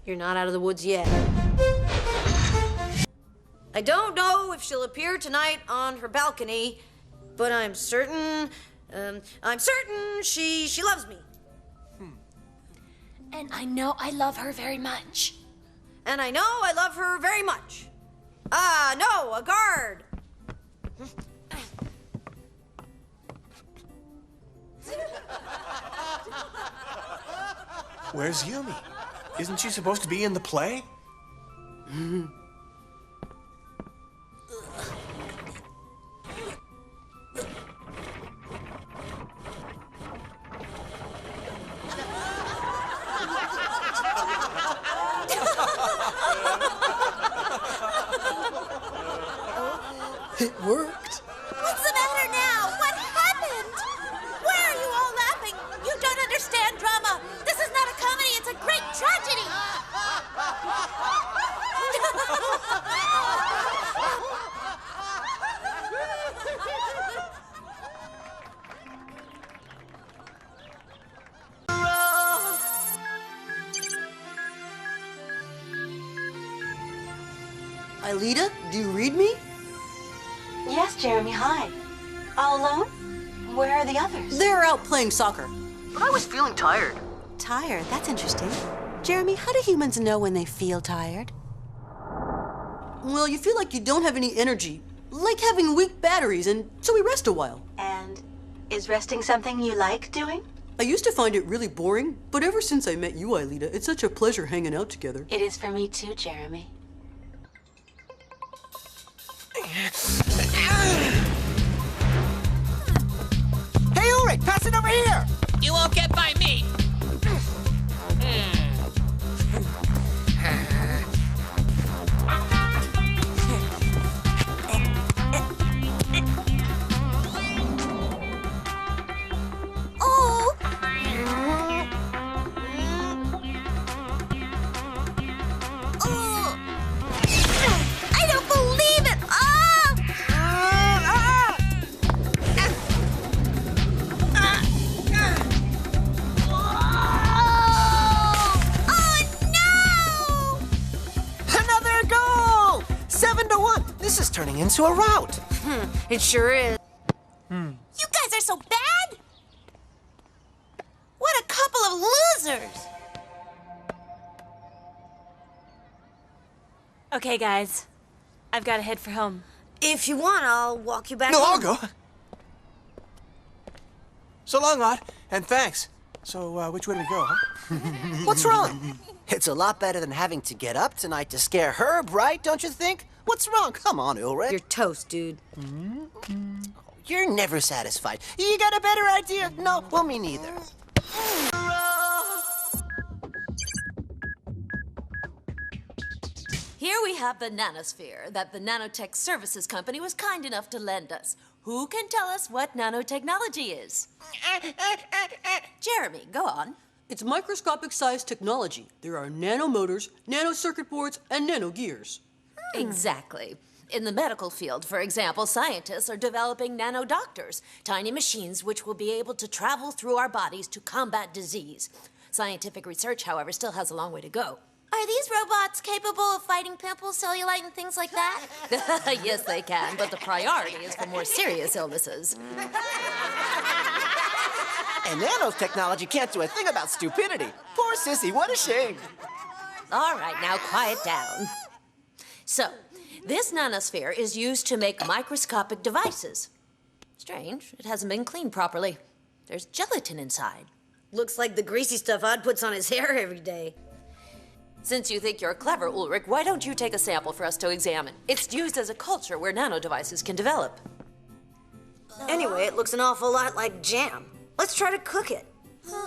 You're not out of the woods yet. I don't know if she'll appear tonight on her balcony, but I'm certain she loves me. And I know I love her very much. And I know I love her very much. Ah, no, a guard. Where's Yumi? Isn't she supposed to be in the play? It worked. What's the matter now? What happened? Why are you all laughing? You don't understand drama. This is not a comedy, it's a great tragedy. Aelita, do you read me? Yes, Jeremy, hi. All alone? Where are the others? They're out playing soccer. But I was feeling tired. Tired? That's interesting. Jeremy, how do humans know when they feel tired? Well, you feel like you don't have any energy, like having weak batteries, and so we rest a while. And is resting something you like doing? I used to find it really boring, but ever since I met you, Aelita, it's such a pleasure hanging out together. It is for me too, Jeremy. Hey, Ulrich, pass it over here! You won't get by me. Oh! Oh! I don't believe it! Another goal! 7-1. This is turning into a rout. It sure is. You guys are so bad! What a couple of losers! Okay, guys. I've got to head for home. If you want, I'll walk you back No, I'll home. go. So long, Odd, and thanks. So, which way do we go, huh? What's wrong? It's a lot better than having to get up tonight to scare Herb, right? Don't you think? What's wrong? Come on, Ulrich. You're toast, dude. You're never satisfied. You got a better idea? No, well, me neither. Here we have the nanosphere that the Nanotech Services Company was kind enough to lend us. Who can tell us what nanotechnology is? Jeremy, go on. It's microscopic-sized technology. There are nanomotors, nanocircuit boards, and nanogears. Exactly. In the medical field, for example, scientists are developing nanodoctors, tiny machines which will be able to travel through our bodies to combat disease. Scientific research, however, still has a long way to go. Are these robots capable of fighting pimples, cellulite, and things like that? Yes, they can, but the priority is for more serious illnesses. And nanotechnology can't do a thing about stupidity. Poor sissy, what a shame. All right, now quiet down. So, this nanosphere is used to make microscopic devices. Strange, it hasn't been cleaned properly. There's gelatin inside. Looks like the greasy stuff Odd puts on his hair every day. Since you think you're clever, Ulrich, why don't you take a sample for us to examine? It's used as a culture where nano devices can develop. Anyway, it looks an awful lot like jam. Let's try to cook it.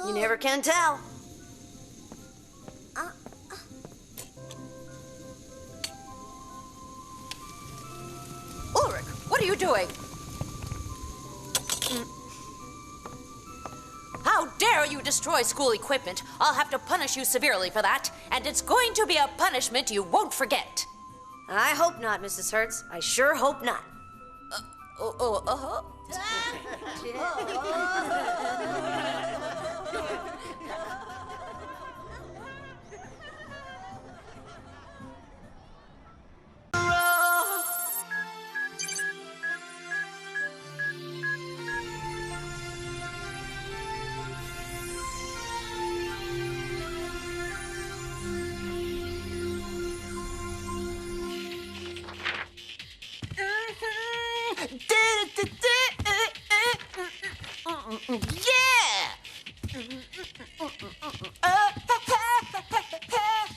You never can tell. Ulrich, what are you doing? How dare you destroy school equipment? I'll have to punish you severely for that, and it's going to be a punishment you won't forget. I hope not, Mrs. Hertz. I sure hope not.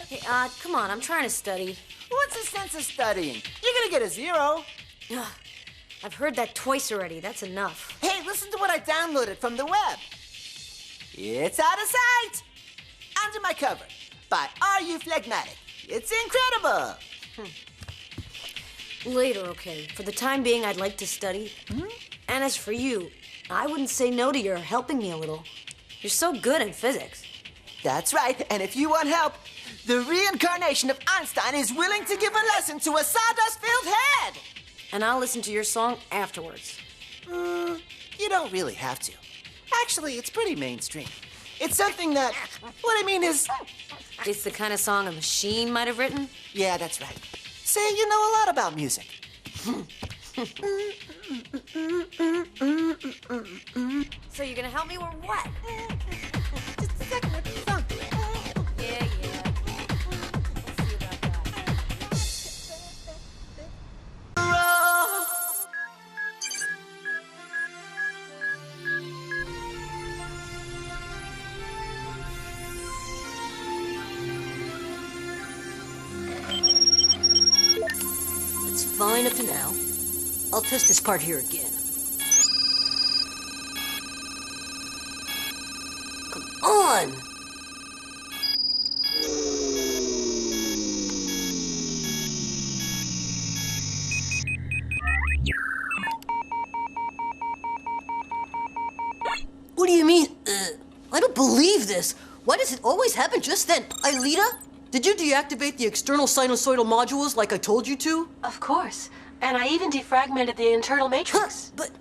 Hey, Odd, come on, I'm trying to study. What's the sense of studying? You're gonna get a 0. Ugh, I've heard that twice already. That's enough. Hey, listen to what I downloaded from the web. It's out of sight! Under my cover by Are You Phlegmatic? It's incredible! Later, okay. For the time being, I'd like to study. And as for you, I wouldn't say no to your helping me a little. You're so good in physics. That's right, and if you want help, the reincarnation of Einstein is willing to give a lesson to a sawdust-filled head! And I'll listen to your song afterwards. You don't really have to. Actually, it's pretty mainstream. It's something that... What I mean is... It's the kind of song a machine might have written? Yeah, that's right. Say, you know a lot about music. So you're gonna help me or what? Just a second, what the song? Yeah. We'll see about It's fine up to now. I'll test this part here again. Come on! What do you mean, I don't believe this. Why does it always happen just then? Aelita? Did you deactivate the external sinusoidal modules like I told you to? Of course. And I even defragmented the internal matrix. But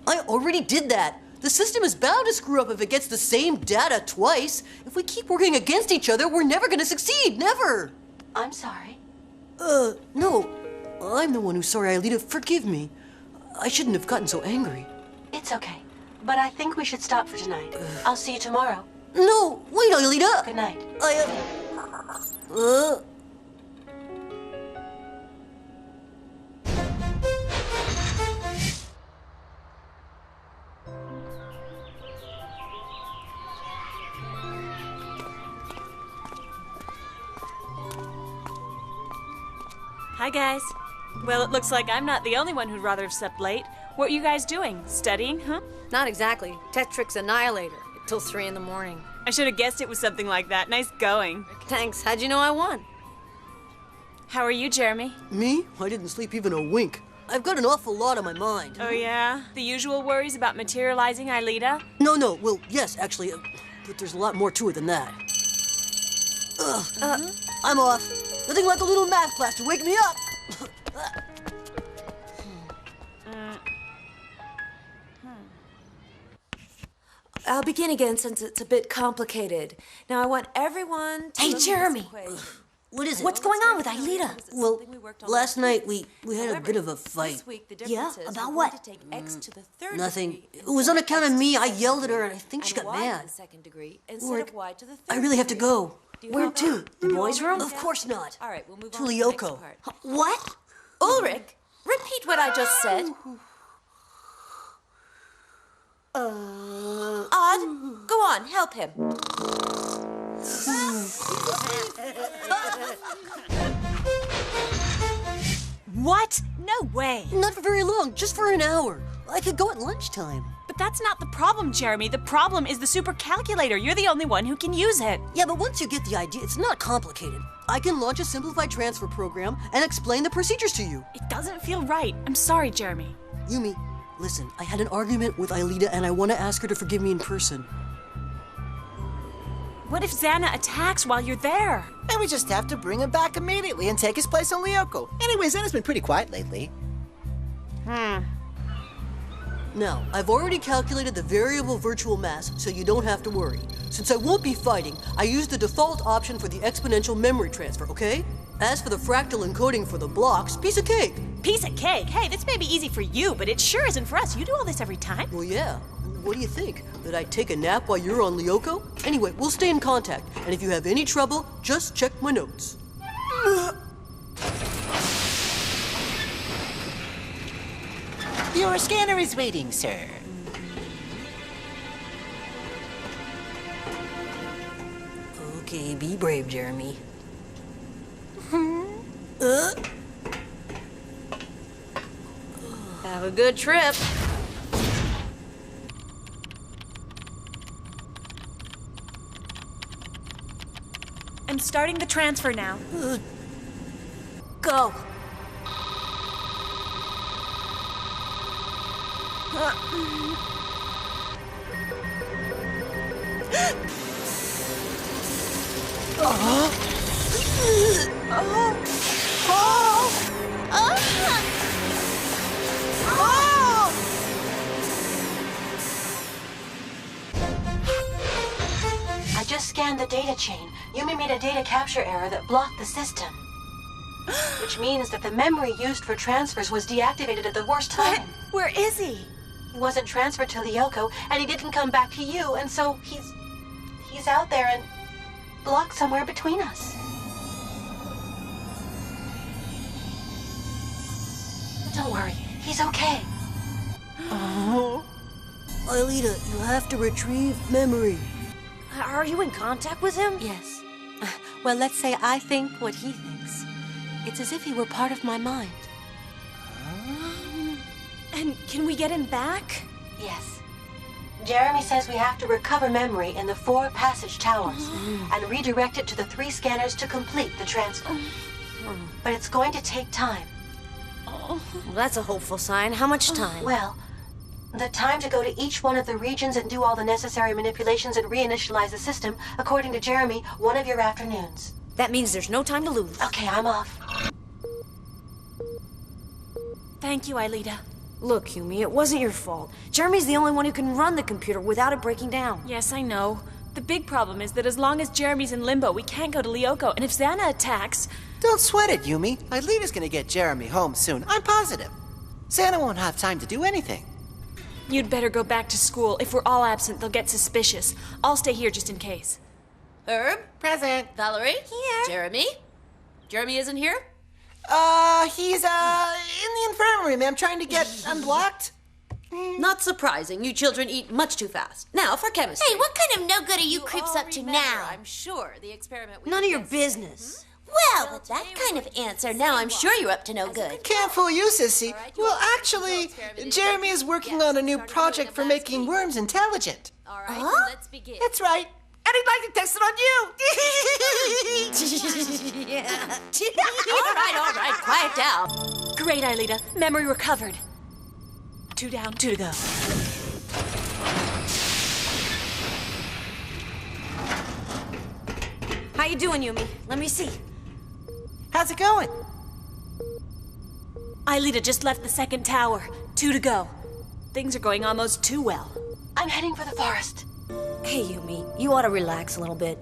I already did that. The system is bound to screw up if it gets the same data twice. If we keep working against each other, we're never gonna succeed, never. I'm sorry. No. I'm the one who's sorry, Aelita. Forgive me. I shouldn't have gotten so angry. It's okay. But I think we should stop for tonight. I'll see you tomorrow. No, wait, Aelita. Good night. Hi, guys. Well, it looks like I'm not the only one who'd rather have slept late. What are you guys doing? Studying, huh? Not exactly. Tetrix Annihilator. Till 3 in the morning. I should have guessed it was something like that. Nice going. Thanks. How'd you know I won? How are you, Jeremy? Me? I didn't sleep even a wink. I've got an awful lot on my mind. Oh, yeah? The usual worries about materializing Aelita? No. Well, yes, actually. But there's a lot more to it than that. I'm off. Nothing like a little math class to wake me up. I'll begin again since it's a bit complicated. Now I want everyone to Hey, look at Jeremy! this equation. What is it? What's going on with Ailita? Well, last night we had a bit of a fight. This week, the Yeah? difference is About we're what? going to take x to the third Nothing. degree It was on account of instead me. I x to the yelled at her second and I think she degree, got and y to mad. the second degree instead Ulrich, of y to the third I really have to degree. go. Do you Where follow? to? The You boys' all room? understand? Of course not. All right, we'll move To on to the next LYOKO. part. What? Ulrich, repeat what I just said. Odd, go on, help him. What? No way. Not for very long, just for an hour. I could go at lunchtime. But that's not the problem, Jeremy. The problem is the super calculator. You're the only one who can use it. Yeah, but once you get the idea, it's not complicated. I can launch a simplified transfer program and explain the procedures to you. It doesn't feel right. I'm sorry, Jeremy. Yumi, listen, I had an argument with Ailita and I want to ask her to forgive me in person. What if Xana attacks while you're there? And we just have to bring him back immediately and take his place on LYOKO. Anyway, Xana's been pretty quiet lately. Now, I've already calculated the variable virtual mass, so you don't have to worry. Since I won't be fighting, I used the default option for the exponential memory transfer, okay? As for the fractal encoding for the blocks, piece of cake. Piece of cake? Hey, this may be easy for you, but it sure isn't for us. You do all this every time. Well, yeah. What do you think? That I take a nap while you're on LYOKO? Anyway, we'll stay in contact, and if you have any trouble, just check my notes. Your scanner is waiting, sir. Okay, be brave, Jeremy. Have a good trip. I'm starting the transfer now. Go. I just scanned the data chain. Yumi made a data capture error that blocked the system. Which means that the memory used for transfers was deactivated at the worst time. Where is he? He wasn't transferred to LYOKO, and he didn't come back to you, and so he's out there and blocked somewhere between us. Don't worry, he's okay. Ailita, you have to retrieve memory. Are you in contact with him? Yes. Well, let's say I think what he thinks. It's as if he were part of my mind. And can we get him back? Yes. Jeremy says we have to recover memory in the 4 passage towers and redirect it to the 3 scanners to complete the transfer. But it's going to take time. Well, that's a hopeful sign. How much time? Well, the time to go to each one of the regions and do all the necessary manipulations and reinitialize the system, according to Jeremy, one of your afternoons. That means there's no time to lose. Okay, I'm off. Thank you, Ailita. Look, Yumi, it wasn't your fault. Jeremy's the only one who can run the computer without it breaking down. Yes, I know. The big problem is that as long as Jeremy's in limbo, we can't go to LYOKO, and if Xana attacks... Don't sweat it, Yumi. Ailita's gonna get Jeremy home soon. I'm positive. Xana won't have time to do anything. You'd better go back to school. If we're all absent, they'll get suspicious. I'll stay here just in case. Herb? Present. Valerie? Here. Jeremy? Jeremy isn't here? He's, in the infirmary, ma'am, trying to get unblocked. Not surprising. You children eat much too fast. Now for chemistry. Hey, what kind of no good are you creeps up to now? I'm sure the experiment. None of your business. Well, with that kind of answer, now I'm sure you're up to no good. Can't fool you, sissy. Well, actually, Jeremy is working on a new project for making worms intelligent. All right, Huh? let's begin. That's right. And he'd like to test it on you. All right, quiet down. Great, Ailita. Memory recovered. 2 down, 2 to go. How you doing, Yumi? Let me see. How's it going? Ailita just left the 2nd tower. 2 to go. Things are going almost too well. I'm heading for the forest. Hey, Yumi, you ought to relax a little bit.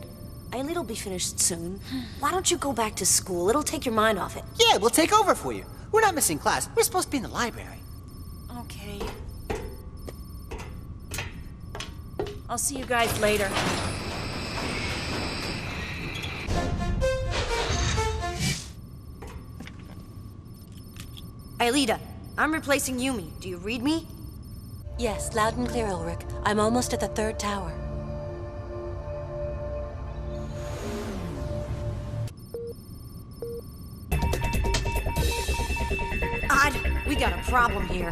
Ailit'll be finished soon. Why don't you go back to school? It'll take your mind off it. Yeah, we'll take over for you. We're not missing class. We're supposed to be in the library. Okay. I'll see you guys later. Aelita, I'm replacing Yumi. Do you read me? Yes, loud and clear, Ulrich. I'm almost at the 3rd tower. Odd, we got a problem here.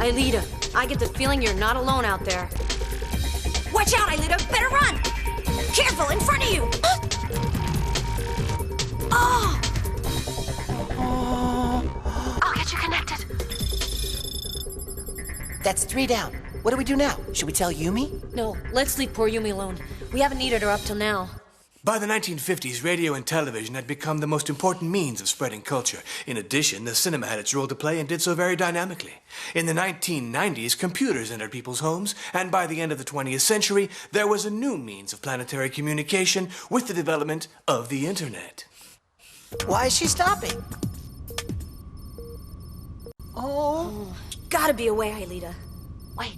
Aelita, I get the feeling you're not alone out there. Watch out, Aelita! Better run! Careful, in front of you! Oh! I'll get you connected. That's 3 down. What do we do now? Should we tell Yumi? No, let's leave poor Yumi alone. We haven't needed her up till now. By the 1950s, radio and television had become the most important means of spreading culture. In addition, the cinema had its role to play and did so very dynamically. In the 1990s, computers entered people's homes, and by the end of the 20th century, there was a new means of planetary communication with the development of the Internet. Why is she stopping? Oh. Gotta be a way, Aelita. Wait.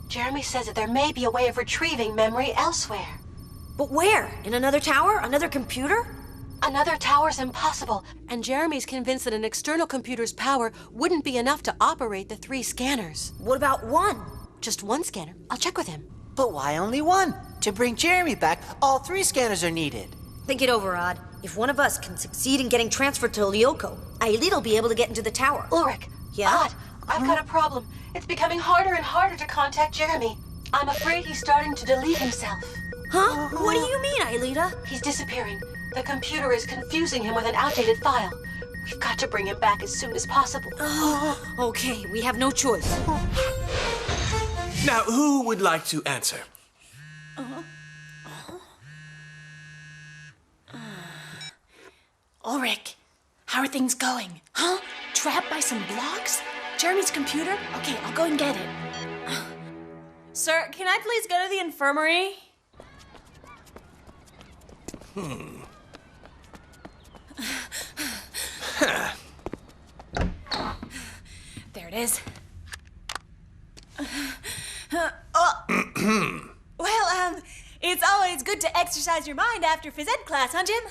Jeremy says that there may be a way of retrieving memory elsewhere. But where? In another tower? Another computer? Another tower's impossible. And Jeremy's convinced that an external computer's power wouldn't be enough to operate the 3 scanners. What about one? Just one scanner. I'll check with him. But why only one? To bring Jeremy back, all 3 scanners are needed. Think it over, Odd. If one of us can succeed in getting transferred to LYOKO, Aelita'll be able to get into the tower. Ulrich. Yeah? Odd, I've got a problem. It's becoming harder and harder to contact Jeremy. I'm afraid he's starting to delete himself. Huh? What do you mean, Aelita? He's disappearing. The computer is confusing him with an outdated file. We've got to bring him back as soon as possible. Okay, we have no choice. Now, who would like to answer? Ulrich, how are things going? Huh? Trapped by some blocks? Jeremy's computer? Okay, I'll go and get it. Sir, can I please go to the infirmary? There it is. Well, it's always good to exercise your mind after phys ed class, huh, Jim?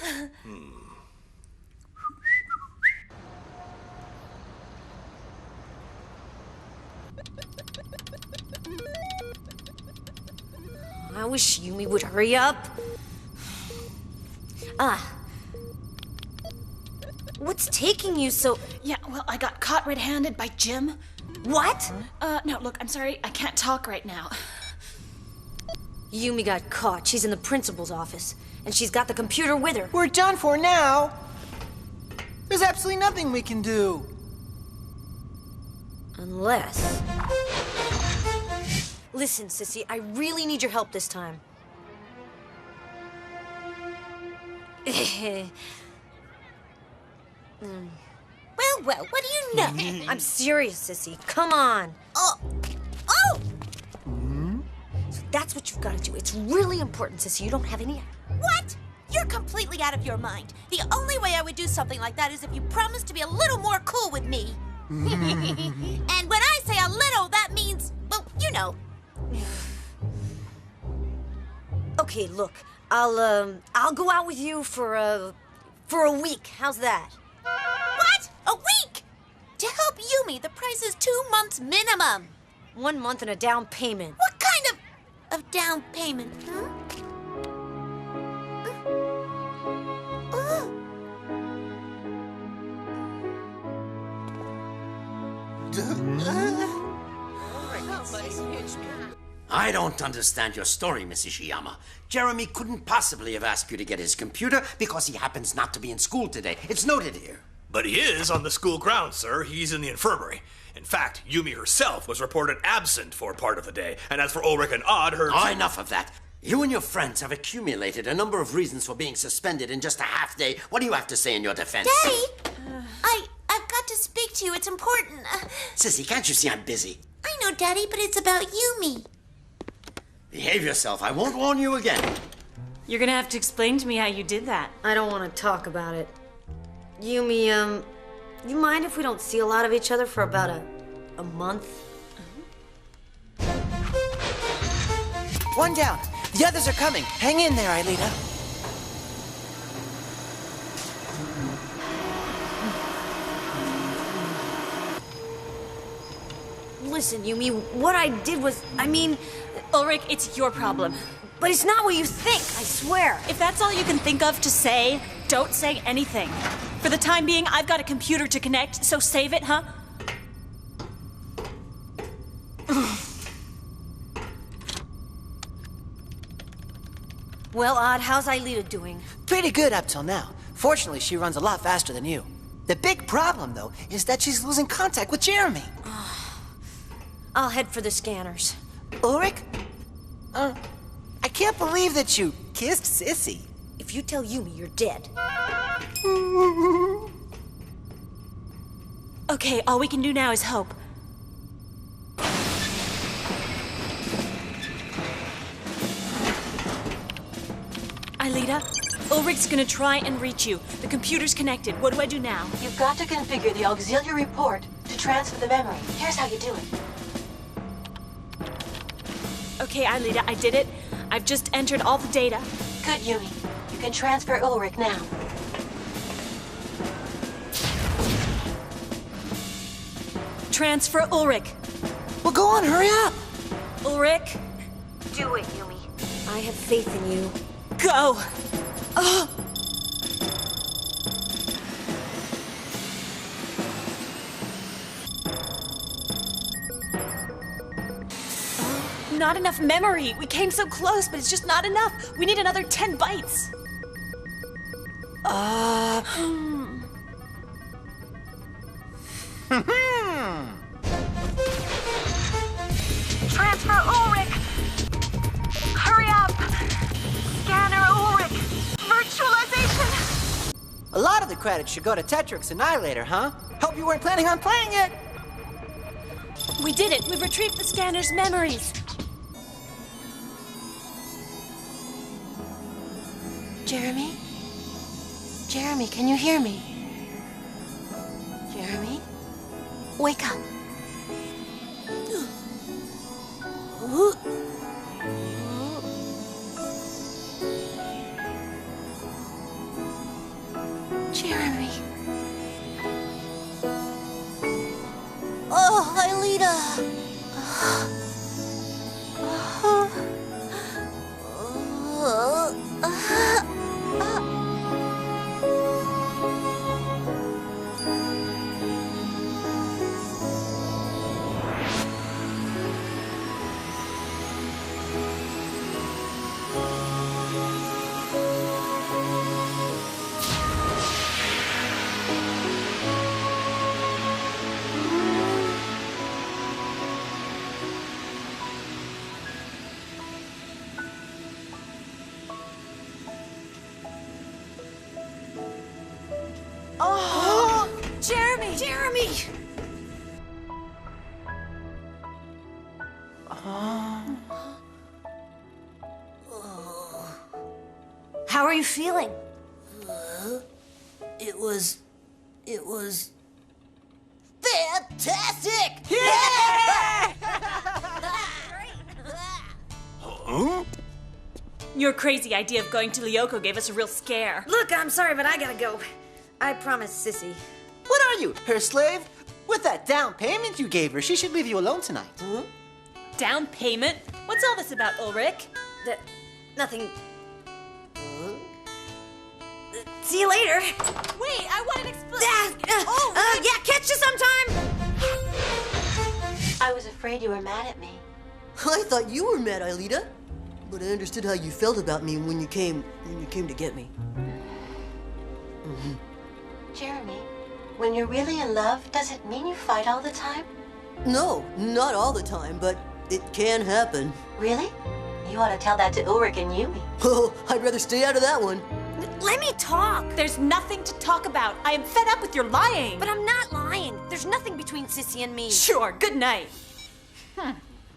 I wish Yumi would hurry up. What's taking you so... Yeah, well, I got caught red-handed by Jim. What? No, look, I'm sorry, I can't talk right now. Yumi got caught. She's in the principal's office. And she's got the computer with her. We're done for now. There's absolutely nothing we can do. Unless... Listen, Sissy, I really need your help this time. Well, what do you know? I'm serious, Sissy. Come on. Oh! So that's what you've got to do. It's really important, Sissy. You don't have any... What? You're completely out of your mind. The only way I would do something like that is if you promised to be a little more cool with me. And when I say a little, that means, well, you know. Okay, look. I'll go out with you for a week. How's that? What? A week? To help Yumi, the price is 2 months minimum. 1 month and a down payment. What kind of down payment? Huh? I don't understand your story, Miss Ishiyama. Jeremy couldn't possibly have asked you to get his computer because he happens not to be in school today. It's noted here. But he is on the school grounds, sir. He's in the infirmary. In fact, Yumi herself was reported absent for part of the day. And as for Ulrich and Odd, her... Oh, enough of that. You and your friends have accumulated a number of reasons for being suspended in just a half day. What do you have to say in your defense? Daddy! I've got to speak to you. It's important. Sissy, can't you see I'm busy? I know, Daddy, but it's about Yumi. Behave yourself. I won't warn you again. You're gonna have to explain to me how you did that. I don't want to talk about it. Yumi, you mind if we don't see a lot of each other for about a month? One down. The others are coming. Hang in there, Aelita. Listen, Yumi, what I did was, Ulrich, it's your problem. But it's not what you think, I swear. If that's all you can think of to say, don't say anything. For the time being, I've got a computer to connect, so save it, huh? Well, Odd, how's Aelita doing? Pretty good up till now. Fortunately, she runs a lot faster than you. The big problem, though, is that she's losing contact with Jeremy. I'll head for the scanners. Ulrich? I can't believe that you kissed Sissy. If you tell Yumi, you're dead. Okay, all we can do now is hope. Aelita, Ulrich's gonna try and reach you. The computer's connected. What do I do now? You've got to configure the auxiliary port to transfer the memory. Here's how you do it. Okay, Aelita, I did it. I've just entered all the data. Good, Yumi. You can transfer Ulrich now. Transfer Ulrich. Well, go on, hurry up. Ulrich. Do it, Yumi. I have faith in you. Go. Oh. Not enough memory. We came so close, but it's just not enough. We need another 10 bytes. Transfer Ulrich. Hurry up. Scanner Ulrich. Virtualization. A lot of the credit should go to Tetrix Annihilator, huh? Hope you weren't planning on playing it. We did it. We've retrieved the scanner's memories. Jeremy? Jeremy, can you hear me? Jeremy? Wake up. Jeremy. Oh, Aelita. Oh, Jeremy! Jeremy! How are you feeling? It was fantastic! Huh? Your crazy idea of going to LYOKO gave us a real scare. Look, I'm sorry, but I gotta go. I promised Sissy. What are you, her slave? With that down payment you gave her, she should leave you alone tonight. Down payment? What's all this about, Ulrich? Nothing. See you later. Wait, I want an explanation. Yeah, catch you sometime. I was afraid you were mad at me. I thought you were mad, Aelita. But I understood how you felt about me when you came to get me. Jeremy, when you're really in love, does it mean you fight all the time? No, not all the time, but it can happen. Really? You ought to tell that to Ulrich and Yumi. Oh, I'd rather stay out of that one. Let me talk. There's nothing to talk about. I am fed up with your lying. But I'm not lying. There's nothing between Sissy and me. Sure, good night.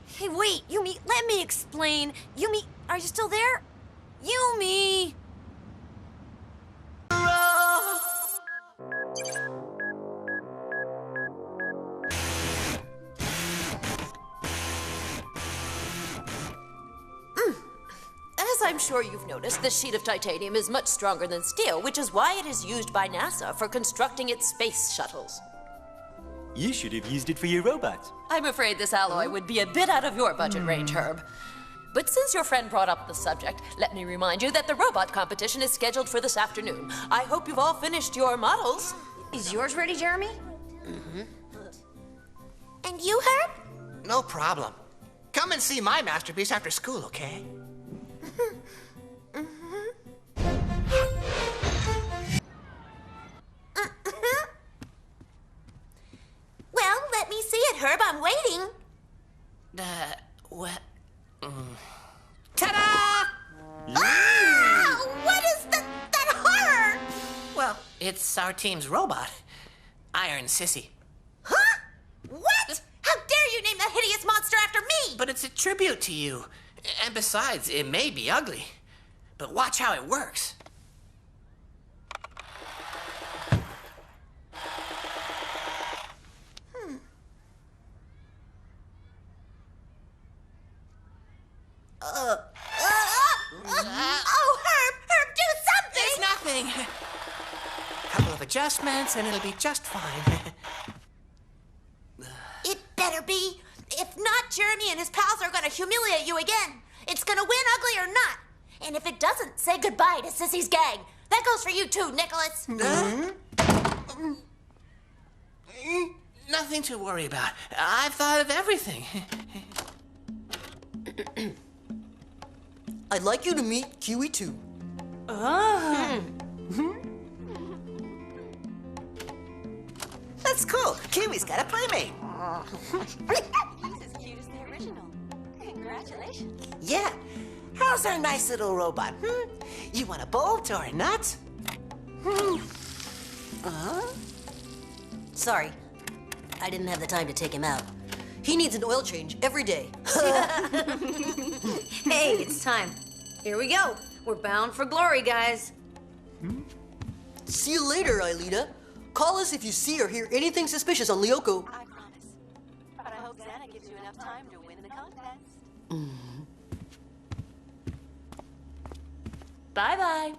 Hey, wait. Wait, Yumi, let me explain. Yumi, are you still there? Yumi! As I'm sure you've noticed, this sheet of titanium is much stronger than steel, which is why it is used by NASA for constructing its space shuttles. You should have used it for your robot. I'm afraid this alloy would be a bit out of your budget range, Herb. But since your friend brought up the subject, let me remind you that the robot competition is scheduled for this afternoon. I hope you've all finished your models. Is yours ready, Jeremy? Mm-hmm. And you, Herb? No problem. Come and see my masterpiece after school, okay? Well, let me see it, Herb. I'm waiting. What? Ta-da! Ah! What is that horror? Well, it's our team's robot, Iron Sissy. Huh? What? How dare you name that hideous monster after me? But it's a tribute to you. And besides, it may be ugly. But watch how it works. Oh, Herb, do something! It's nothing. Couple of adjustments and it'll be just fine. It better be. If not, Jeremy and his pals are gonna humiliate you again. It's gonna win ugly or not. And if it doesn't, say goodbye to Sissy's gang. That goes for you too, Nicholas. Nothing to worry about. I've thought of everything. I'd like you to meet Kiwi 2. That's cool. Kiwi's got a playmate. He's as cute as the original. Congratulations. Yeah. How's our nice little robot? You want a bolt or a nut? Sorry, I didn't have the time to take him out. He needs an oil change every day. Hey, it's time. Here we go. We're bound for glory, guys. See you later, Aelita. Call us if you see or hear anything suspicious on LYOKO. I promise. But I hope X.A.N.A gives you enough time to win the contest. Bye-bye.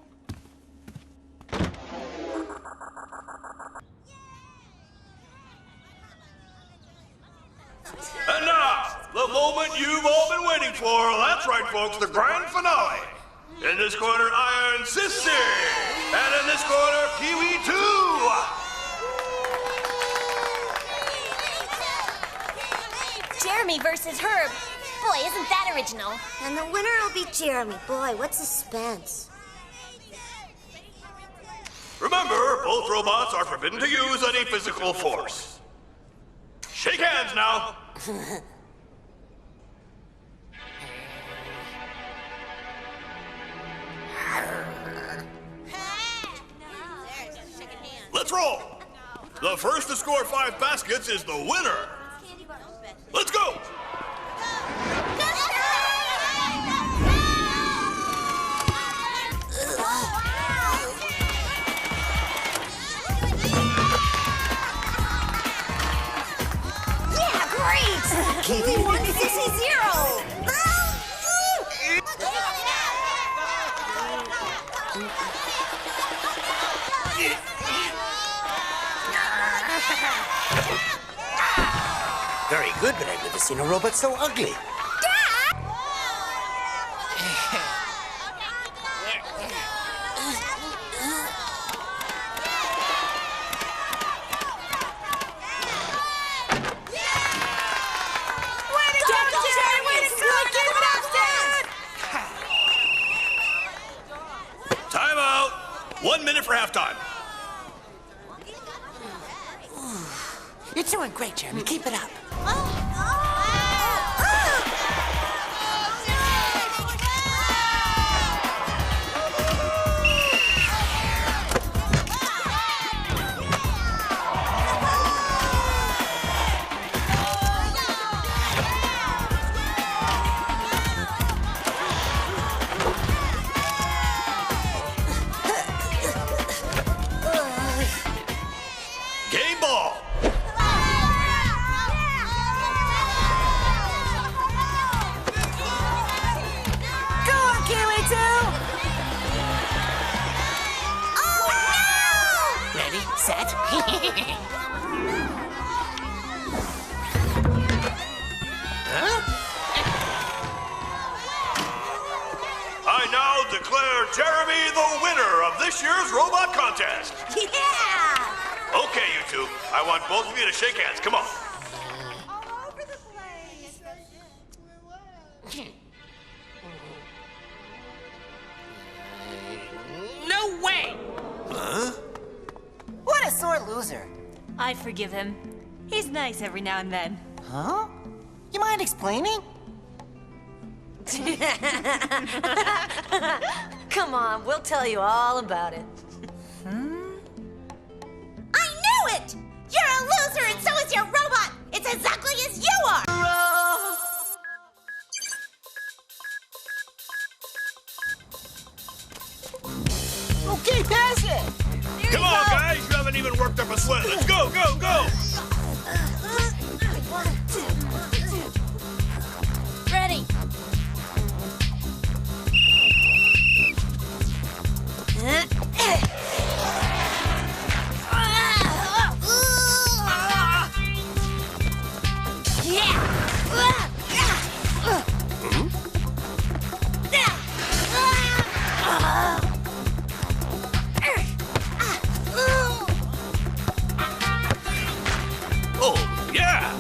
And now, the moment you've all been waiting for. That's right, folks, the grand finale. In this corner, Iron Sissy. And in this corner, Kiwi 2. Jeremy versus Herb. Boy, isn't that original. And the winner will be Jeremy. Boy, what suspense. Remember, both robots are forbidden to use any physical force. Shake hands now. Let's roll. The first to score 5 baskets is the winner. Let's go. Kiwi 1, Sissy 0! Very good, but I've never seen a robot so ugly. Time out. 1 minute for halftime. You're doing great, Jeremy. Keep it up. I now declare Jeremy the winner of this year's robot contest. Yeah! Okay, you two. I want both of you to shake hands. Come on. No way! Huh? What a sore loser. I forgive him. He's nice every now and then. Huh? You mind explaining? Come on, we'll tell you all about it. I knew it! You're a loser and so is your robot! It's exactly as you are! Okay, pass it! Come on, guys. You haven't even worked up a sweat. Let's go, go, go! Ready. Oh, yeah!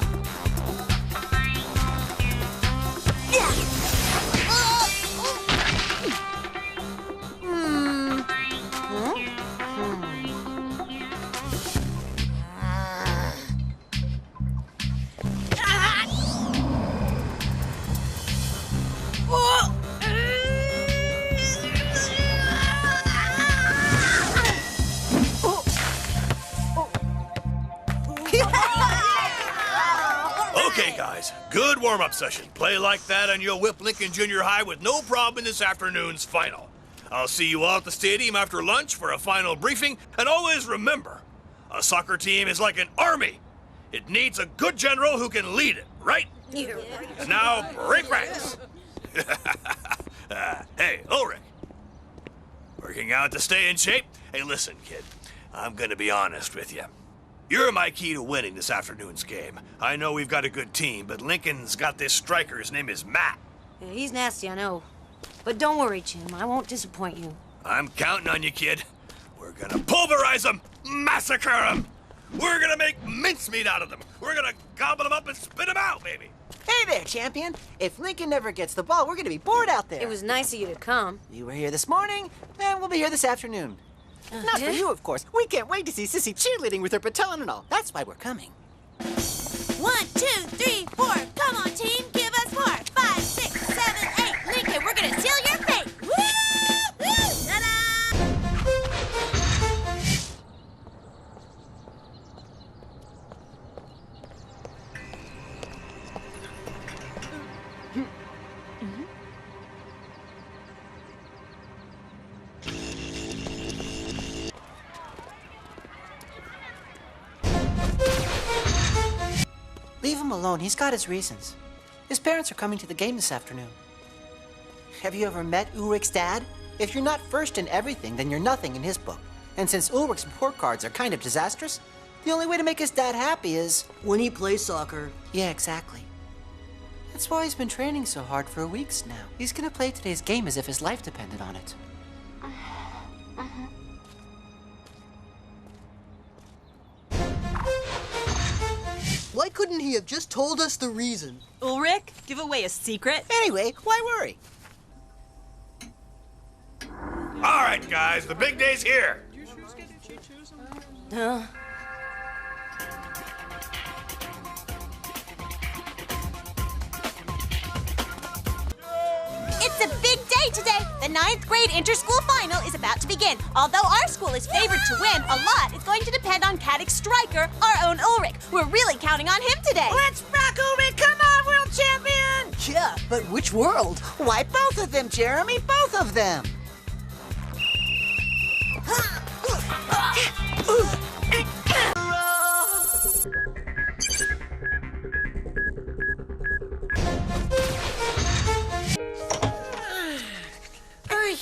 Okay, guys. Good warm-up session. Play like that and you'll whip Lincoln Junior High with no problem in this afternoon's final. I'll see you all at the stadium after lunch for a final briefing, and always remember, a soccer team is like an army. It needs a good general who can lead it, right? And now, break ranks. Hey, Ulrich. Working out to stay in shape? Hey, listen, kid. I'm gonna be honest with you. You're my key to winning this afternoon's game. I know we've got a good team, but Lincoln's got this striker. His name is Matt. Yeah, he's nasty, I know. But don't worry, Jim. I won't disappoint you. I'm counting on you, kid. We're gonna pulverize them, massacre them. We're gonna make mincemeat out of them. We're gonna gobble them up and spit them out, baby. Hey there, champion. If Lincoln never gets the ball, we're gonna be bored out there. It was nice of you to come. You were here this morning, and we'll be here this afternoon. Not for you, of course. We can't wait to see Sissy cheerleading with her baton and all. That's why we're coming. 1, 2, 3, 4. Come on, team. Give us more. 5, 6, 7, 8. Lincoln, we're gonna seal your fate. Woo! Woo! Ta-da! Leave him alone. He's got his reasons. His parents are coming to the game this afternoon. Have you ever met Ulrich's dad? If you're not first in everything, then you're nothing in his book. And since Ulrich's report cards are kind of disastrous, the only way to make his dad happy is... when he plays soccer. Yeah, exactly. That's why he's been training so hard for weeks now. He's gonna play today's game as if his life depended on it. Why couldn't he have just told us the reason? Ulrich, give away a secret. Anyway, why worry? All right, guys, the big day's here. It's a big day today. The 9th grade inter-school final is about to begin. Although our school is favored to win, a lot is going to depend on Caddick's striker, our own Ulrich. We're really counting on him today. Let's rock, Ulrich! Come on, world champion! Yeah, but which world? Why, both of them, Jeremy, both of them!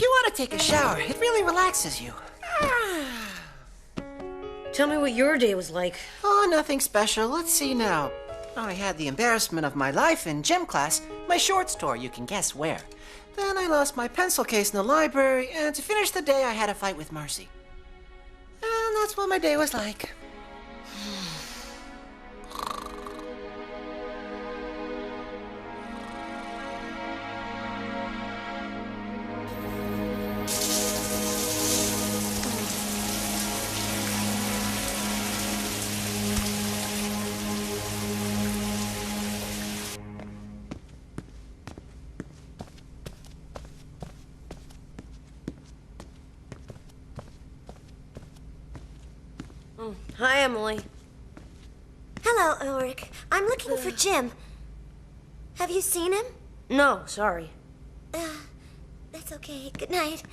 You ought to take a shower. It really relaxes you. Tell me what your day was like. Oh, nothing special. Let's see now. I had the embarrassment of my life in gym class, my short store, you can guess where. Then I lost my pencil case in the library, and to finish the day, I had a fight with Marcy. And that's what my day was like. Hi, Emily. Hello, Ulrich. I'm looking for Jim. Have you seen him? No, sorry. That's okay. Good night.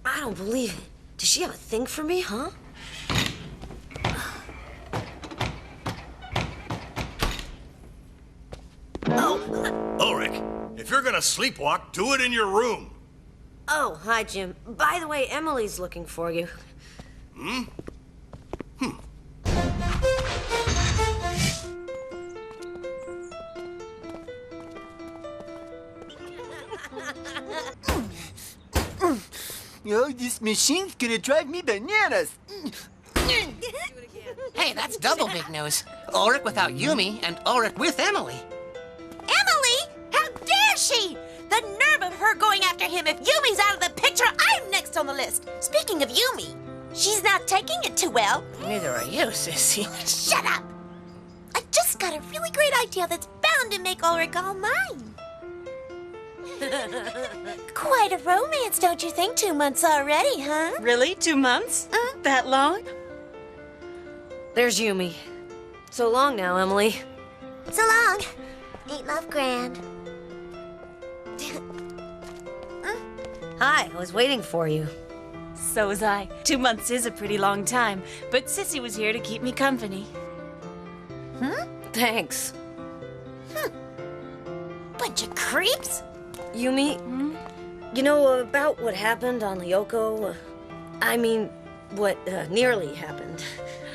I don't believe it. Does she have a thing for me, huh? Ulrich, if you're gonna sleepwalk, do it in your room. Oh, hi, Jim. By the way, Emily's looking for you. Hmm? Oh, this machine's gonna drive me bananas. Hey, that's double big news. Ulrich without Yumi and Ulrich with Emily. Emily? How dare she? The nerve of her going after him. If Yumi's out of the picture, I'm next on the list. Speaking of Yumi, she's not taking it too well. Neither are you, sissy. Shut up! I just got a really great idea that's bound to make Ulrich all mine. Quite a romance, don't you think? 2 months already, huh? Really? 2 months? That long? There's Yumi. So long now, Emily. So long. Ain't love grand? Hi, I was waiting for you. So was I. 2 months is a pretty long time, but Sissy was here to keep me company. Thanks. Bunch of creeps. Yumi, you know about what happened on LYOKO? I mean, what nearly happened.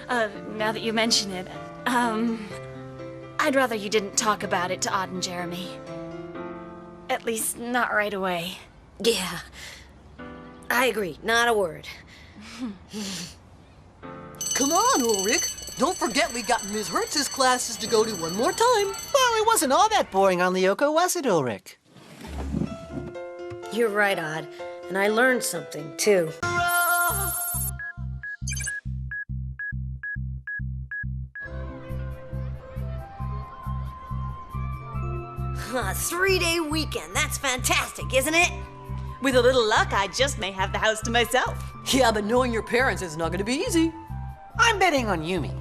Now that you mention it, I'd rather you didn't talk about it to Odd and Jeremy. At least, not right away. Yeah, I agree. Not a word. Come on, Ulrich. Don't forget we got Ms. Hertz's classes to go to one more time. Well, it wasn't all that boring on LYOKO, was it, Ulrich? You're right, Odd. And I learned something, too. A 3-day weekend. That's fantastic, isn't it? With a little luck, I just may have the house to myself. Yeah, but knowing your parents is not going to be easy. I'm betting on Yumi.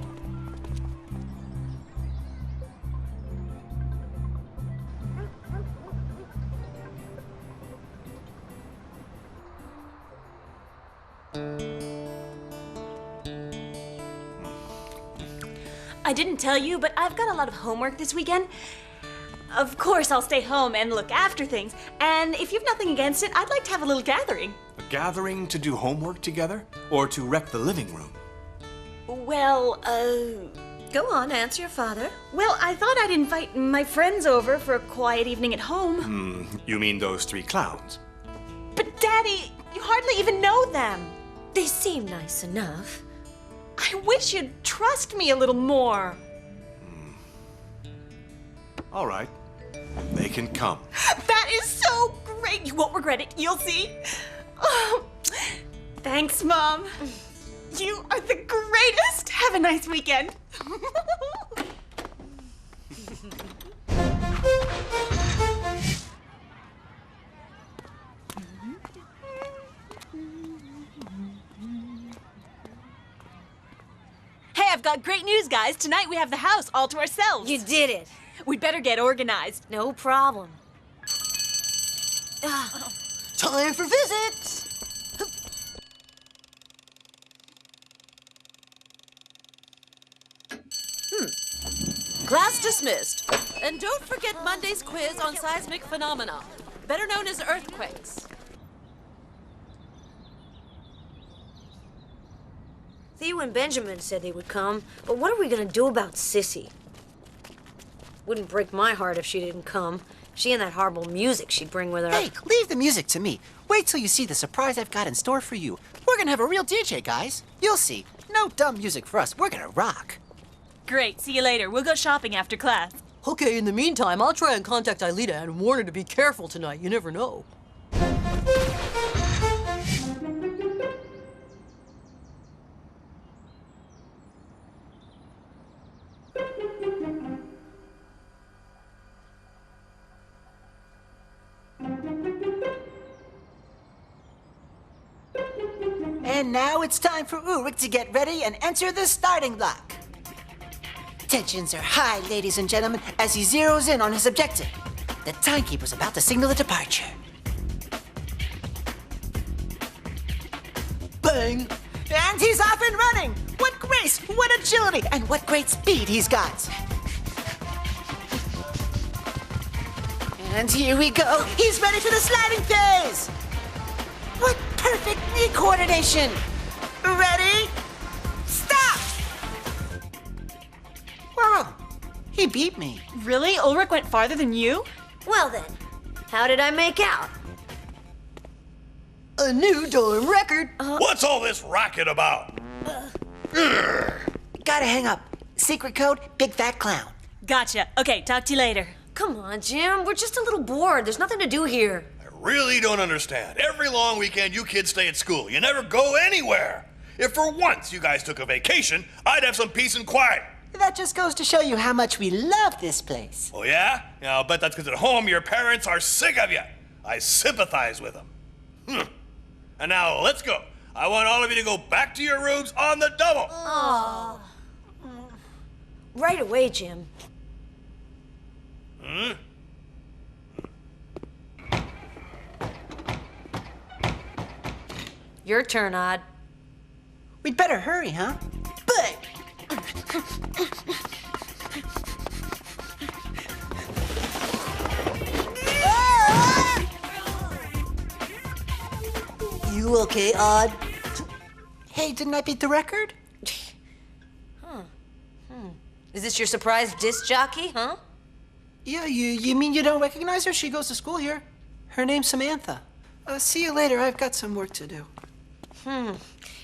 I didn't tell you, but I've got a lot of homework this weekend. Of course, I'll stay home and look after things. And if you've nothing against it, I'd like to have a little gathering. A gathering to do homework together? Or to wreck the living room? Well, Go on, answer your father. Well, I thought I'd invite my friends over for a quiet evening at home. You mean those 3 clowns? But, Daddy, you hardly even know them. They seem nice enough. I wish you'd trust me a little more. All right. They can come. That is so great. You won't regret it. You'll see. Oh, thanks, Mom. You are the greatest. Have a nice weekend. Hey, I've got great news, guys. Tonight we have the house all to ourselves. You did it. We'd better get organized. No problem. Time for visits. Class dismissed. And don't forget Monday's quiz on seismic phenomena, better known as earthquakes. Theo and Benjamin said they would come, but what are we gonna do about Sissy? Wouldn't break my heart if she didn't come. She and that horrible music she'd bring with her. Hey, leave the music to me. Wait till you see the surprise I've got in store for you. We're gonna have a real DJ, guys. You'll see. No dumb music for us. We're gonna rock. Great. See you later. We'll go shopping after class. Okay, in the meantime, I'll try and contact Aelita and warn her to be careful tonight. You never know. And now it's time for Ulrich to get ready and enter the starting block. Tensions are high, ladies and gentlemen, as he zeroes in on his objective. The timekeeper's about to signal a departure. Bang! And he's off and running! What grace, what agility, and what great speed he's got! And here we go! He's ready for the sliding phase! What perfect knee coordination! Ready? Stop! Wow, he beat me. Really? Ulrich went farther than you? Well then, how did I make out? A new dorm record. What's all this racket about? Gotta hang up. Secret code, big fat clown. Gotcha. Okay, talk to you later. Come on, Jim. We're just a little bored. There's nothing to do here. Really don't understand. Every long weekend you kids stay at school. You never go anywhere. If for once you guys took a vacation, I'd have some peace and quiet. That just goes to show you how much we love this place. Oh yeah? Yeah, I'll bet that's because at home your parents are sick of you. I sympathize with them. And now let's go. I want all of you to go back to your rooms on the double. Oh. Right away, Jim. Your turn, Odd. We'd better hurry, huh? Bang! You okay, Odd? Hey, didn't I beat the record? Is this your surprise disc jockey, huh? Yeah, you mean you don't recognize her? She goes to school here. Her name's Samantha. See you later. I've got some work to do.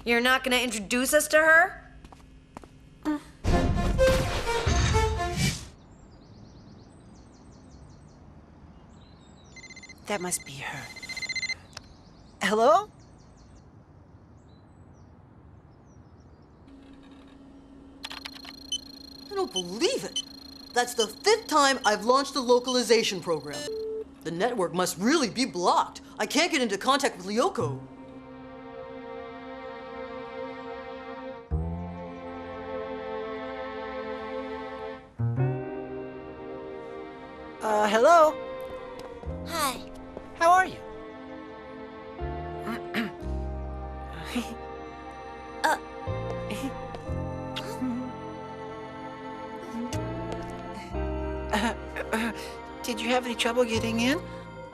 You're not gonna introduce us to her? That must be her. Hello? I don't believe it. That's the 5th time I've launched the localization program. The network must really be blocked. I can't get into contact with LYOKO. Hello? Hi. How are you? Did you have any trouble getting in?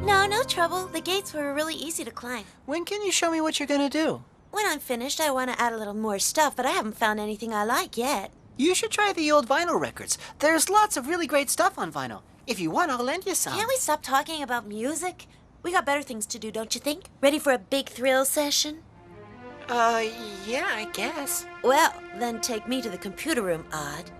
No, no trouble. The gates were really easy to climb. When can you show me what you're gonna do? When I'm finished, I want to add a little more stuff, but I haven't found anything I like yet. You should try the old vinyl records. There's lots of really great stuff on vinyl. If you want, I'll lend you some. Can't we stop talking about music? We got better things to do, don't you think? Ready for a big thrill session? Yeah, I guess. Well, then take me to the computer room, Odd.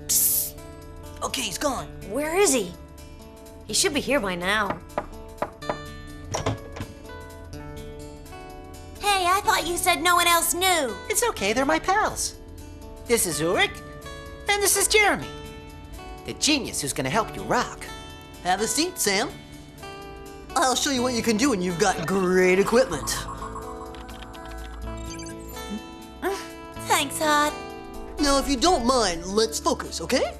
Psst. Okay, he's gone. Where is he? He should be here by now. Hey, I thought you said no one else knew. It's okay, they're my pals. This is Ulrich, and this is Jeremy. The genius who's gonna help you rock. Have a seat, Sam. I'll show you what you can do when you've got great equipment. Thanks, Odd. Now, if you don't mind, let's focus, okay?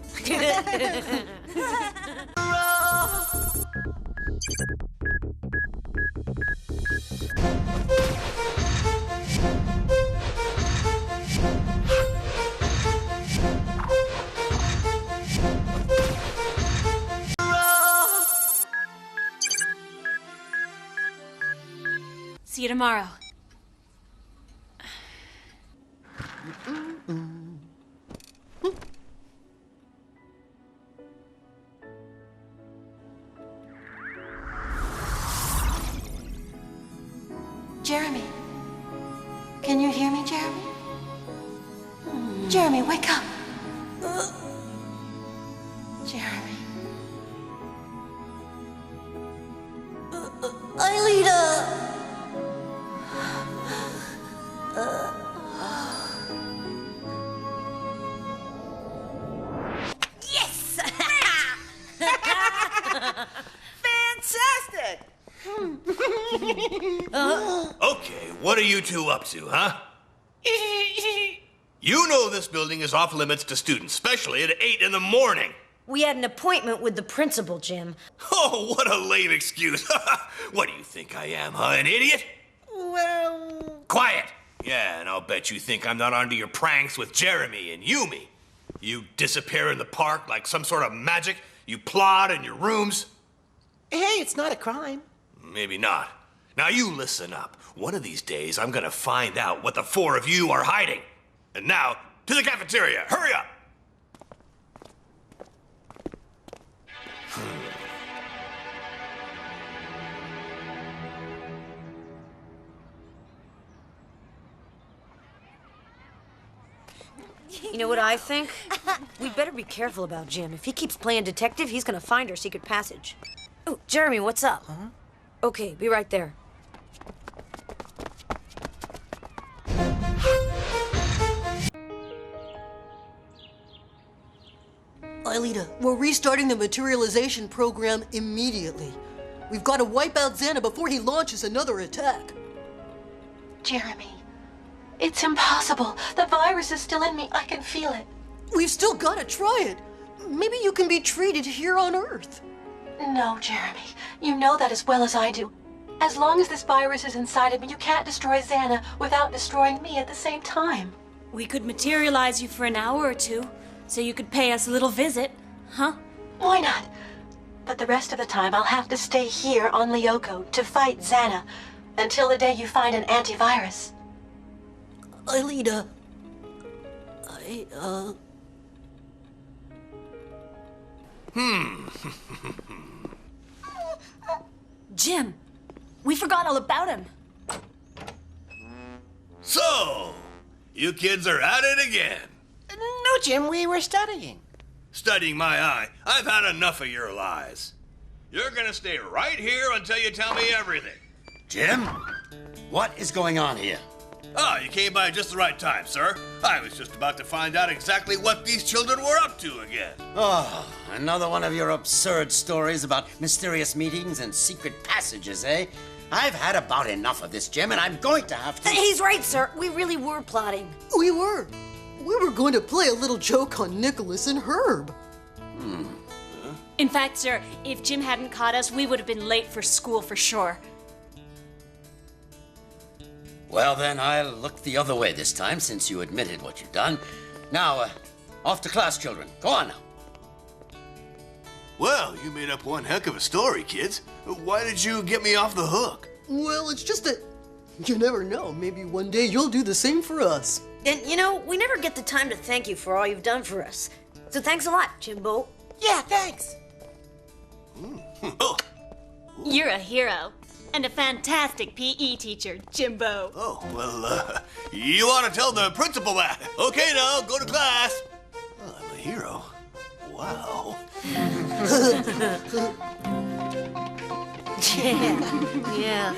tomorrow. Jeremy. Can you hear me, Jeremy? Jeremy, wake up. Jeremy. Aelita! Yes! Fantastic! Okay, what are you two up to, huh? You know this building is off limits to students, especially at 8 in the morning. We had an appointment with the principal, Jim. Oh, what a lame excuse. What do you think I am, huh? An idiot? Well... Quiet! Yeah, and I'll bet you think I'm not onto your pranks with Jeremy and Yumi. You disappear in the park like some sort of magic. You plot in your rooms. Hey, it's not a crime. Maybe not. Now you listen up. One of these days, I'm gonna find out what the four of you are hiding. And now, to the cafeteria. Hurry up! You know what I think? We'd better be careful about Jim. If he keeps playing detective, he's gonna find our secret passage. Oh, Jeremy, what's up? Huh? Okay, be right there. Aelita, we're restarting the materialization program immediately. We've got to wipe out X.A.N.A before he launches another attack. Jeremy, it's impossible. The virus is still in me. I can feel it. We've still got to try it. Maybe you can be treated here on Earth. No, Jeremy. You know that as well as I do. As long as this virus is inside of me, you can't destroy X.A.N.A without destroying me at the same time. We could materialize you for an hour or two, so you could pay us a little visit, huh? Why not? But the rest of the time, I'll have to stay here on LYOKO to fight X.A.N.A until the day you find an antivirus. Aelita, Jim, we forgot all about him. So, you kids are at it again. No, Jim, we were studying. Studying my eye. I've had enough of your lies. You're gonna stay right here until you tell me everything. Jim, what is going on here? Ah, you came by at just the right time, sir. I was just about to find out exactly what these children were up to again. Oh, another one of your absurd stories about mysterious meetings and secret passages, eh? I've had about enough of this, Jim, and I'm going to have to... He's right, sir. We really were plotting. We were. We were going to play a little joke on Nicholas and Herb. In fact, sir, if Jim hadn't caught us, we would have been late for school for sure. Well, then, I'll look the other way this time, since you admitted what you've done. Now, off to class, children. Go on now. Well, you made up one heck of a story, kids. Why did you get me off the hook? Well, it's just that you never know. Maybe one day you'll do the same for us. And, you know, we never get the time to thank you for all you've done for us. So thanks a lot, Jimbo. Yeah, thanks. You're a hero. And a fantastic PE teacher, Jimbo. Oh, well, you want to tell the principal that. Okay, now, go to class. Oh, I'm a hero. Wow. Yeah.